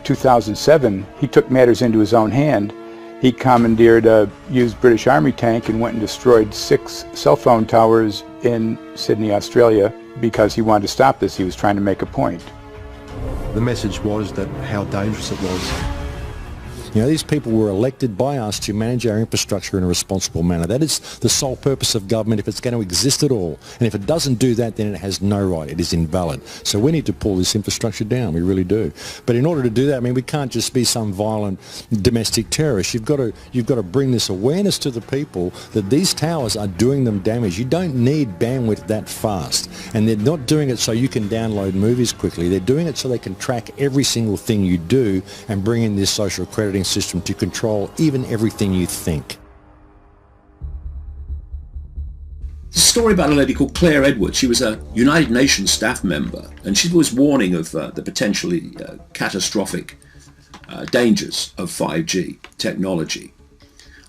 2007, he took matters into his own hand. He commandeered a used British Army tank and went and destroyed 6 cell phone towers in Sydney, Australia, because he wanted to stop this. He was trying to make a point. The message was that how dangerous it was. You know, these people were elected by us to manage our infrastructure in a responsible manner. That is the sole purpose of government if it's going to exist at all. And if it doesn't do that, then it has no right. It is invalid. So we need to pull this infrastructure down. We really do. But in order to do that, I mean, we can't just be some violent domestic terrorist. You've got to bring this awareness to the people that these towers are doing them damage. You don't need bandwidth that fast. And they're not doing it so you can download movies quickly. They're doing it so they can track every single thing you do and bring in this social crediting system to control even everything you think. There's a story about a lady called Claire Edwards. She was a United Nations staff member, and she was warning of the potentially catastrophic dangers of 5G technology.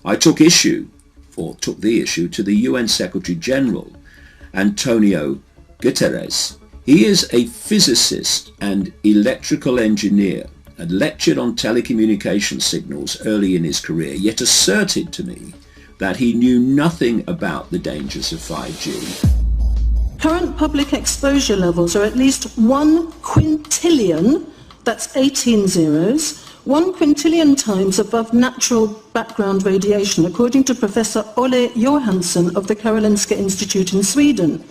I took the issue to the UN Secretary General, Antonio Guterres. He is a physicist and electrical engineer, and lectured on telecommunication signals early in his career, yet asserted to me that he knew nothing about the dangers of 5G. Current public exposure levels are at least 1 quintillion, that's 18 zeros, 1 quintillion times above natural background radiation, according to Professor Olle Johansson of the Karolinska Institute in Sweden.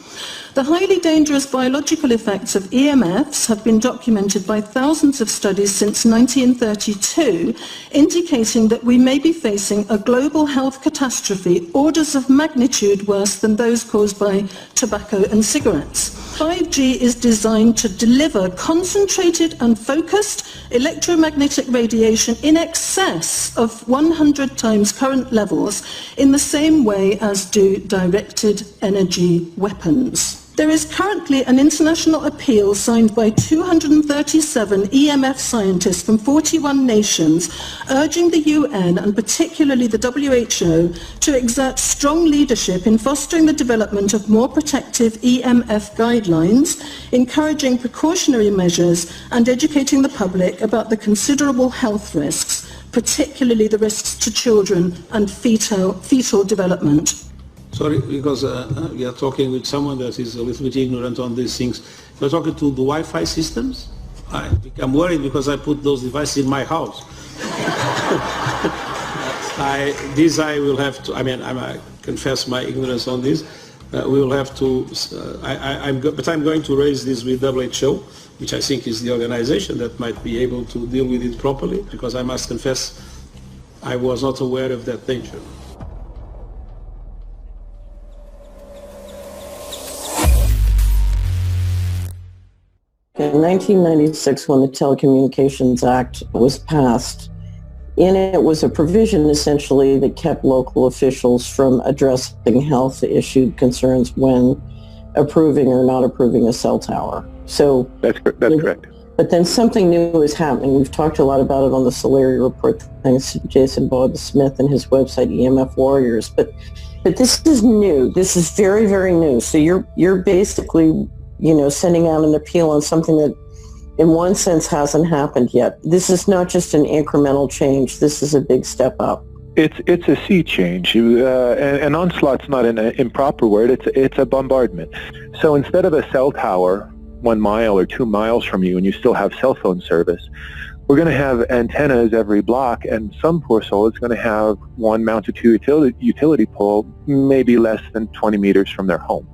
The highly dangerous biological effects of EMFs have been documented by thousands of studies since 1932, indicating that we may be facing a global health catastrophe orders of magnitude worse than those caused by tobacco and cigarettes. 5G is designed to deliver concentrated and focused electromagnetic radiation in excess of 100 times current levels in the same way as do directed energy weapons. There is currently an international appeal signed by 237 EMF scientists from 41 nations urging the UN and particularly the WHO to exert strong leadership in fostering the development of more protective EMF guidelines, encouraging precautionary measures and educating the public about the considerable health risks, particularly the risks to children and fetal development. Sorry, because we are talking with someone that is a little bit ignorant on these things. We're talking to the Wi-Fi systems. I'm worried because I put those devices in my house. I will have to, I confess my ignorance on this. We will have to, but I'm going to raise this with WHO, which I think is the organization that might be able to deal with it properly, because I must confess I was not aware of that danger. In 1996, when the Telecommunications Act was passed, in it was a provision essentially that kept local officials from addressing health issue concerns when approving or not approving a cell tower. So that's correct. But then something new is happening. We've talked a lot about it on the Solari report, thanks to Jason Bob Smith and his website EMF Warriors. But this is new. This is very, very new. So you're basically, sending out an appeal on something that in one sense hasn't happened yet. This is not just an incremental change. This is a big step up. It's a sea change. An onslaught's not an improper word. It's a bombardment. So instead of a cell tower 1 mile or 2 miles from you and you still have cell phone service, we're going to have antennas every block, and some poor soul is going to have one mounted to utility pole maybe less than 20 meters from their home.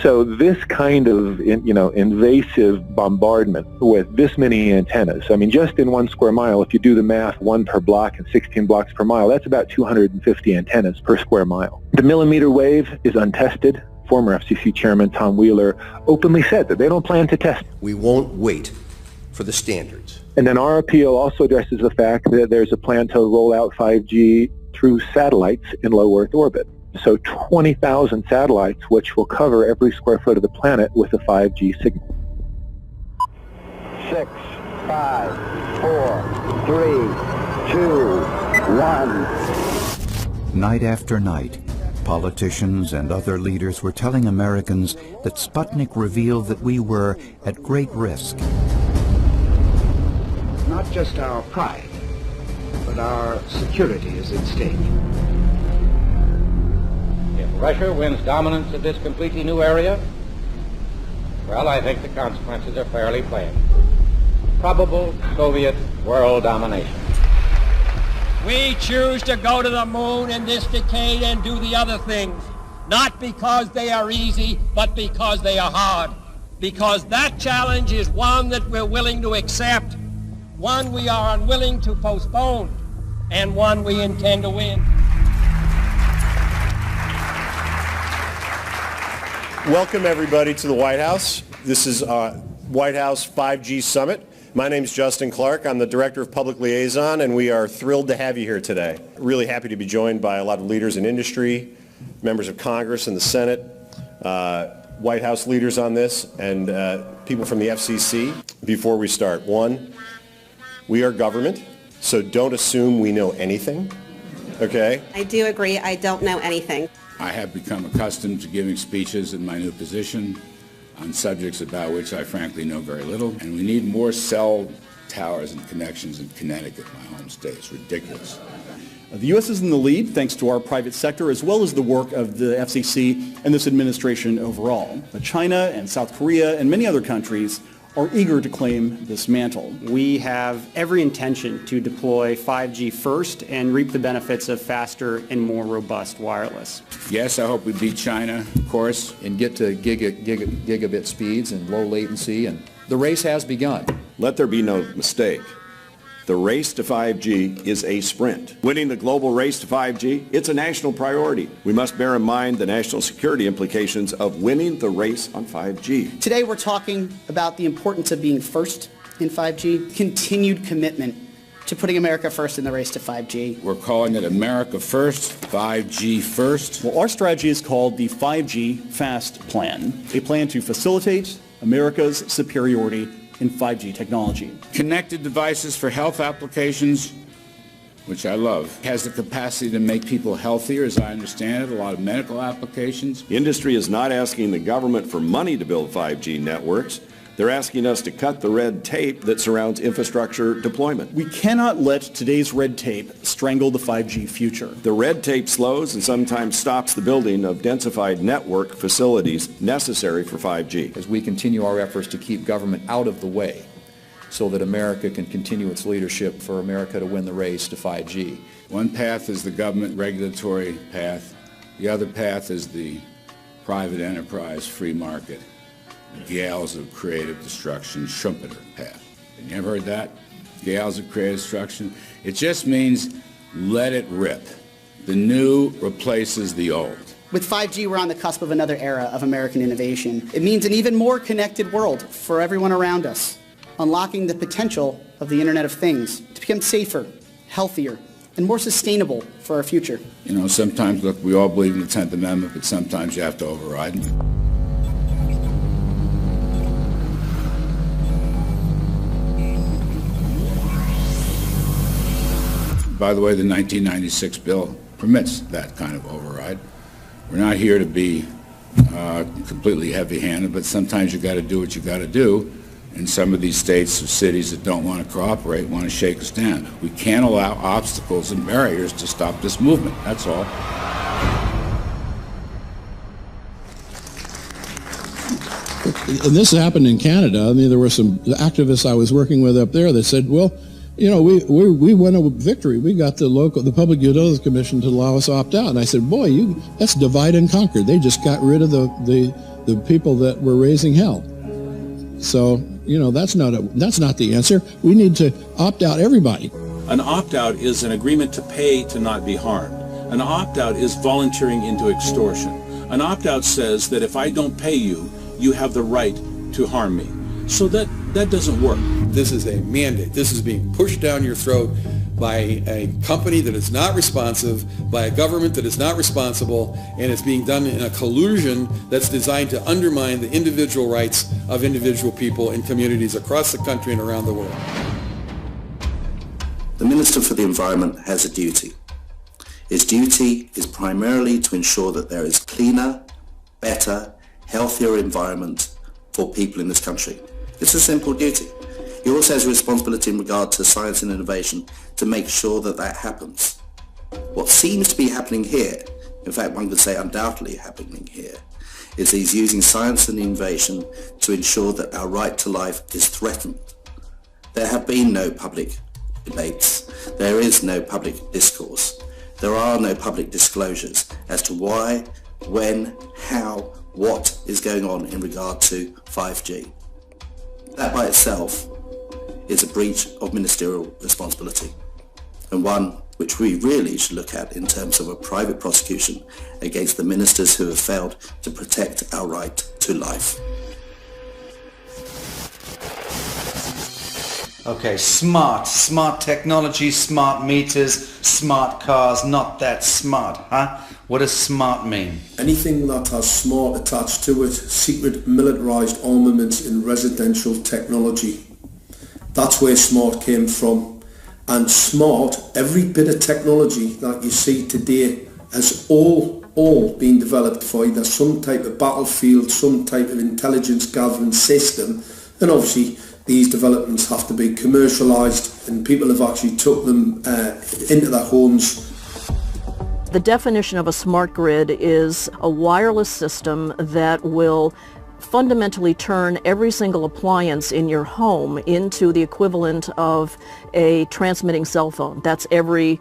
So this kind of, invasive bombardment with this many antennas, just in 1 square mile, if you do the math, 1 per block and 16 blocks per mile, that's about 250 antennas per square mile. The millimeter wave is untested. Former FCC Chairman Tom Wheeler openly said that they don't plan to test. We won't wait for the standards. And then our appeal also addresses the fact that there's a plan to roll out 5G through satellites in low Earth orbit. So 20,000 satellites, which will cover every square foot of the planet with a 5G signal. 6, 5, 4, 3, 2, 1. Night after night, politicians and other leaders were telling Americans that Sputnik revealed that we were at great risk. Not just our pride, but our security is at stake. If Russia wins dominance of this completely new area, well, I think the consequences are fairly plain. Probable Soviet world domination. We choose to go to the moon in this decade and do the other things, not because they are easy, but because they are hard. Because that challenge is one that we're willing to accept, one we are unwilling to postpone, and one we intend to win. Welcome everybody to the White House. This is White House 5G Summit. My name is Justin Clark. I'm the Director of Public Liaison, and we are thrilled to have you here today. Really happy to be joined by a lot of leaders in industry, members of Congress and the Senate, White House leaders on this, and people from the FCC. Before we start, one, we are government, so don't assume we know anything, okay? I do agree. I don't know anything. I have become accustomed to giving speeches in my new position on subjects about which I frankly know very little, and we need more cell towers and connections in Connecticut, my home state. It's ridiculous. The U.S. is in the lead thanks to our private sector as well as the work of the FCC and this administration overall. But China and South Korea and many other countries are eager to claim this mantle. We have every intention to deploy 5G first and reap the benefits of faster and more robust wireless. Yes, I hope we beat China, of course. And get to gigabit speeds and low latency, and the race has begun. Let there be no mistake. The race to 5G is a sprint. Winning the global race to 5G, it's a national priority. We must bear in mind the national security implications of winning the race on 5G. Today we're talking about the importance of being first in 5G, continued commitment to putting America first in the race to 5G. We're calling it America First, 5G First. Well, our strategy is called the 5G FAST Plan, a plan to facilitate America's superiority in 5G technology. Connected devices for health applications, which I love, has the capacity to make people healthier, as I understand it, a lot of medical applications. Industry is not asking the government for money to build 5G networks. They're asking us to cut the red tape that surrounds infrastructure deployment. We cannot let today's red tape strangle the 5G future. The red tape slows and sometimes stops the building of densified network facilities necessary for 5G. As we continue our efforts to keep government out of the way so that America can continue its leadership for America to win the race to 5G. One path is the government regulatory path. The other path is the private enterprise free market, the gales of creative destruction Schumpeter path. You ever heard that? Gales of creative destruction? It just means let it rip. The new replaces the old. With 5G, we're on the cusp of another era of American innovation. It means an even more connected world for everyone around us, unlocking the potential of the Internet of Things to become safer, healthier, and more sustainable for our future. You know, sometimes, look, we all believe in the 10th Amendment, but sometimes you have to override it. By the way, the 1996 bill permits that kind of override. We're not here to be completely heavy-handed, but sometimes you got to do what you got to do. And some of these states or cities that don't want to cooperate want to shake us down. We can't allow obstacles and barriers to stop this movement. That's all. And this happened in Canada. I mean, there were some activists I was working with up there that said, well, you know, we won a victory. We got the Public Utilities Commission to allow us opt out. And I said, boy, that's divide and conquer. They just got rid of the people that were raising hell. So, you know, that's not the answer. We need to opt out everybody. An opt-out is an agreement to pay to not be harmed. An opt-out is volunteering into extortion. An opt-out says that if I don't pay you, you have the right to harm me. So that doesn't work. This is a mandate. This is being pushed down your throat by a company that is not responsive, by a government that is not responsible, and it's being done in a collusion that's designed to undermine the individual rights of individual people in communities across the country and around the world. The Minister for the Environment has a duty. His duty is primarily to ensure that there is cleaner, better, healthier environment for people in this country. It's a simple duty. He also has a responsibility in regard to science and innovation to make sure that that happens. What seems to be happening here, in fact one could say undoubtedly happening here, is he's using science and innovation to ensure that our right to life is threatened. There have been no public debates. There is no public discourse. There are no public disclosures as to why, when, how, what is going on in regard to 5G. That by itself is a breach of ministerial responsibility, and one which we really should look at in terms of a private prosecution against the ministers who have failed to protect our right to life. Okay, smart technology, smart meters, smart cars, not that smart, huh? What does smart mean? Anything that has smart attached to it, secret militarized armaments in residential technology. That's where smart came from. And smart, every bit of technology that you see today has all been developed for either some type of battlefield, some type of intelligence gathering system, and obviously these developments have to be commercialized, and people have actually took them into their homes. The definition of a smart grid is a wireless system that will fundamentally turn every single appliance in your home into the equivalent of a transmitting cell phone. That's every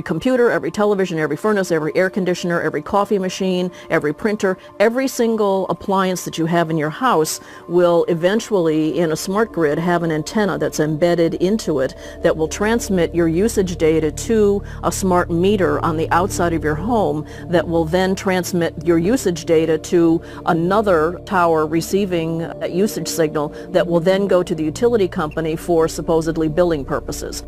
computer, every television, every furnace, every air conditioner, every coffee machine, every printer, every single appliance that you have in your house will eventually, in a smart grid, have an antenna that's embedded into it that will transmit your usage data to a smart meter on the outside of your home that will then transmit your usage data to another tower receiving a usage signal that will then go to the utility company for supposedly billing purposes.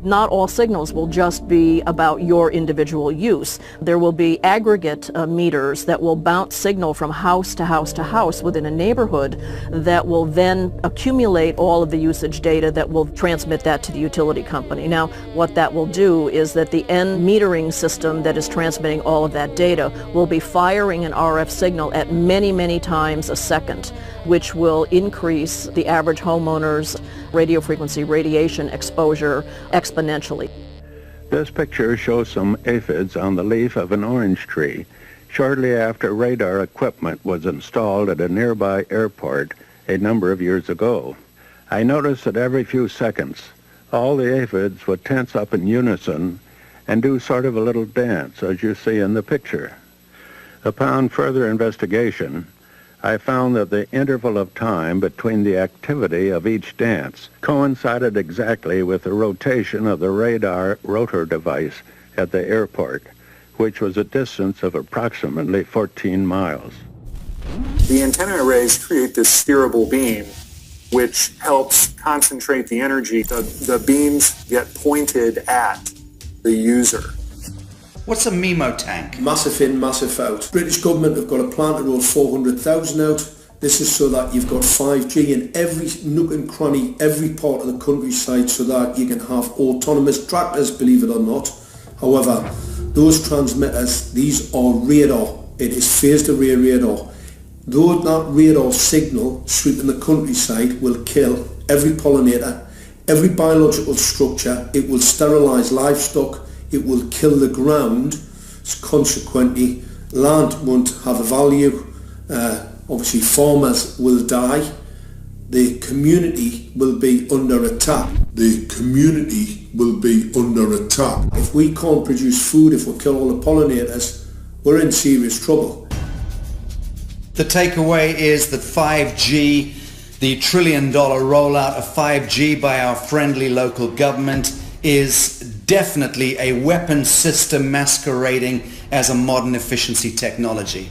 Not all signals will just be about your individual use. There will be aggregate meters that will bounce signal from house to house to house within a neighborhood that will then accumulate all of the usage data that will transmit that to the utility company. Now, what that will do is that the end metering system that is transmitting all of that data will be firing an RF signal at many, many times a second, which will increase the average homeowner's radio frequency radiation exposure exponentially. This picture shows some aphids on the leaf of an orange tree shortly after radar equipment was installed at a nearby airport a number of years ago. I noticed that every few seconds, all the aphids would tense up in unison and do sort of a little dance, as you see in the picture. Upon further investigation, I found that the interval of time between the activity of each dance coincided exactly with the rotation of the radar rotor device at the airport, which was a distance of approximately 14 miles. The antenna arrays create this steerable beam, which helps concentrate the energy. The beams get pointed at the user. What's a MIMO tank? Massive in, massive out. British government have got a plan to roll 400,000 out. This is so that you've got 5G in every nook and cranny, every part of the countryside, so that you can have autonomous tractors, believe it or not. However, those transmitters, these are radar. It is phased array radar. Though that radar signal sweeping the countryside will kill every pollinator, every biological structure, it will sterilise livestock, it will kill the ground, consequently land won't have a value, obviously farmers will die, the community will be under attack. The community will be under attack. If we can't produce food, if we kill all the pollinators, we're in serious trouble. The takeaway is that 5G, the $1 trillion rollout of 5G by our friendly local government, is definitely a weapon system masquerading as a modern efficiency technology.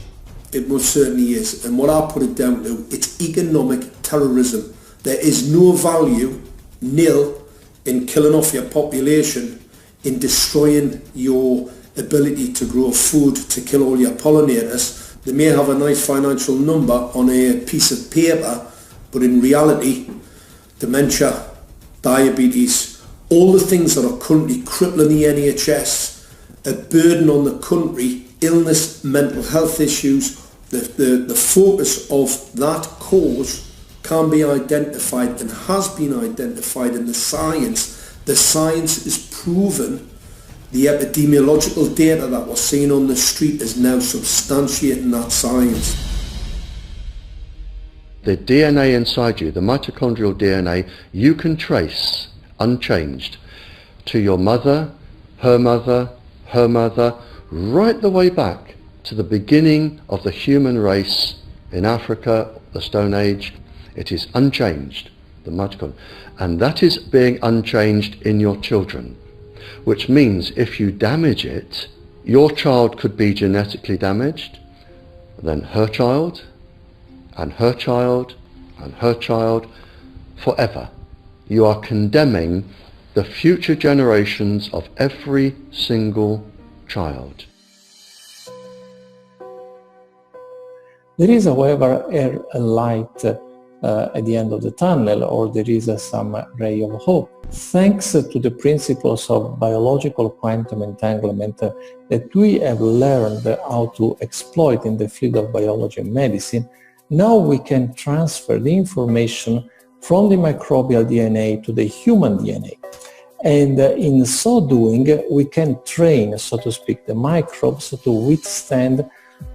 It most certainly is, and what I put it down to, it's economic terrorism. There is no value, nil, in killing off your population, in destroying your ability to grow food, to kill all your pollinators. They may have a nice financial number on a piece of paper, but in reality, dementia, diabetes, all the things that are currently crippling the NHS, a burden on the country, illness, mental health issues, the focus of that cause can be identified and has been identified in the science. The science is proven. The epidemiological data that we're seeing on the street is now substantiating that science. The DNA inside you, the mitochondrial DNA, you can trace unchanged to your mother, her mother, her mother, right the way back to the beginning of the human race in Africa, the Stone Age. It is unchanged, the mitochondria, and that is being unchanged in your children, which means if you damage it, your child could be genetically damaged, then her child, and her child, and her child, forever. You are condemning the future generations of every single child. There is, however, a light at the end of the tunnel, or there is some ray of hope. Thanks to the principles of biological quantum entanglement that we have learned how to exploit in the field of biology and medicine, now we can transfer the information from the microbial DNA to the human DNA. And in so doing, we can train, so to speak, the microbes to withstand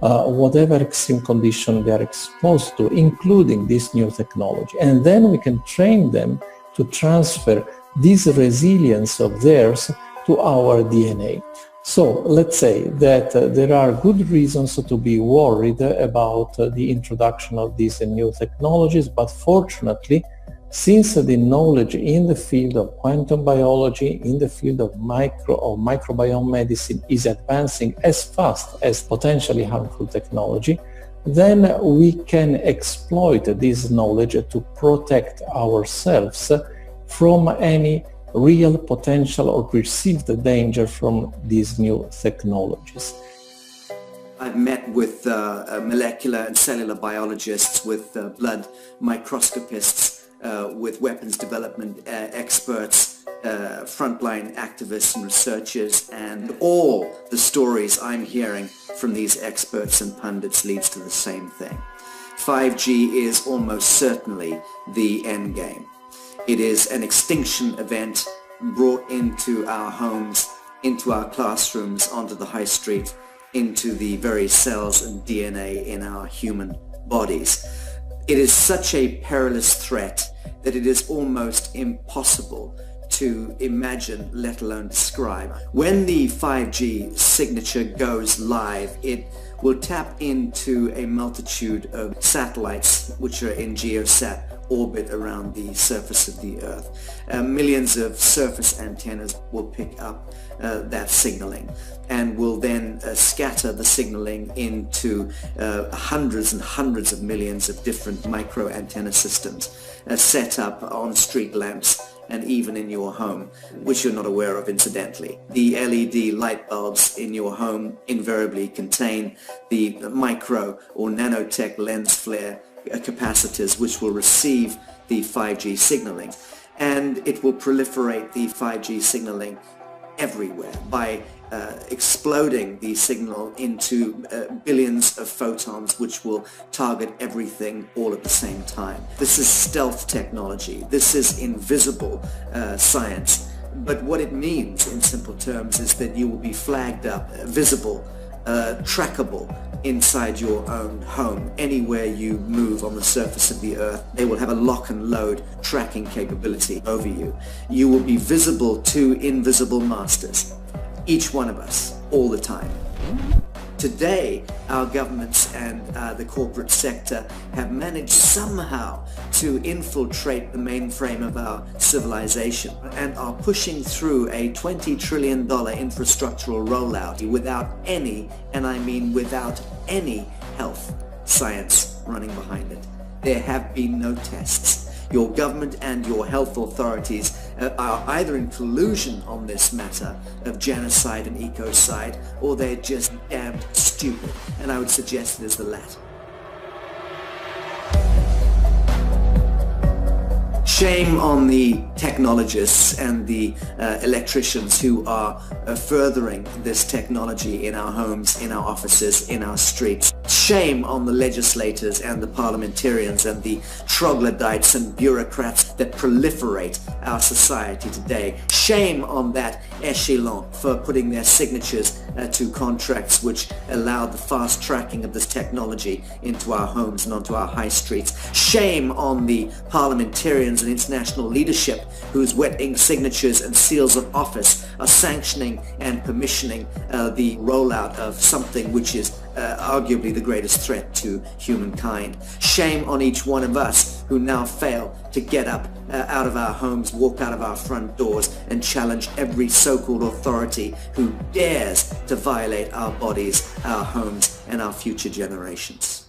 whatever extreme condition they are exposed to, including this new technology. And then we can train them to transfer this resilience of theirs to our DNA. So let's say that there are good reasons to be worried about the introduction of these new technologies, but fortunately, since the knowledge in the field of quantum biology, in the field of microbiome medicine is advancing as fast as potentially harmful technology, then we can exploit this knowledge to protect ourselves from any real potential or perceived danger from these new technologies. I've met with molecular and cellular biologists, with blood microscopists, with weapons development experts, frontline activists and researchers, and all the stories I'm hearing from these experts and pundits leads to the same thing. 5G is almost certainly the end game. It is an extinction event brought into our homes, into our classrooms, onto the high street, into the very cells and DNA in our human bodies. It is such a perilous threat that it is almost impossible to imagine, let alone describe. When the 5G signature goes live, it will tap into a multitude of satellites which are in geosat orbit around the surface of the Earth. Millions of surface antennas will pick up that signaling and will then scatter the signaling into hundreds and hundreds of millions of different micro antenna systems set up on street lamps and even in your home, which you're not aware of incidentally. The LED light bulbs in your home invariably contain the micro or nanotech lens flare capacitors which will receive the 5G signaling, and it will proliferate the 5G signaling everywhere by exploding the signal into billions of photons which will target everything all at the same time. This is stealth technology. This is invisible science. But what it means in simple terms is that you will be flagged up, visible, trackable inside your own home. Anywhere you move on the surface of the Earth, they will have a lock and load tracking capability over you. You will be visible to invisible masters, each one of us, all the time. Today, our governments and the corporate sector have managed somehow to infiltrate the mainframe of our civilization and are pushing through a $20 trillion infrastructural rollout without any, and I mean without any, health science running behind it. There have been no tests. Your government and your health authorities are either in collusion on this matter of genocide and ecocide, or they're just damned stupid, and I would suggest it is the latter. Shame on the technologists and the electricians who are furthering this technology in our homes, in our offices, in our streets. Shame on the legislators and the parliamentarians and the troglodytes and bureaucrats that proliferate our society today. Shame on that echelon for putting their signatures to contracts which allow the fast tracking of this technology into our homes and onto our high streets. Shame on the parliamentarians and international leadership whose wet ink signatures and seals of office are sanctioning and permissioning the rollout of something which is arguably the greatest threat to humankind. Shame on each one of us who now fail to get up out of our homes, walk out of our front doors and challenge every so-called authority who dares to violate our bodies, our homes and our future generations.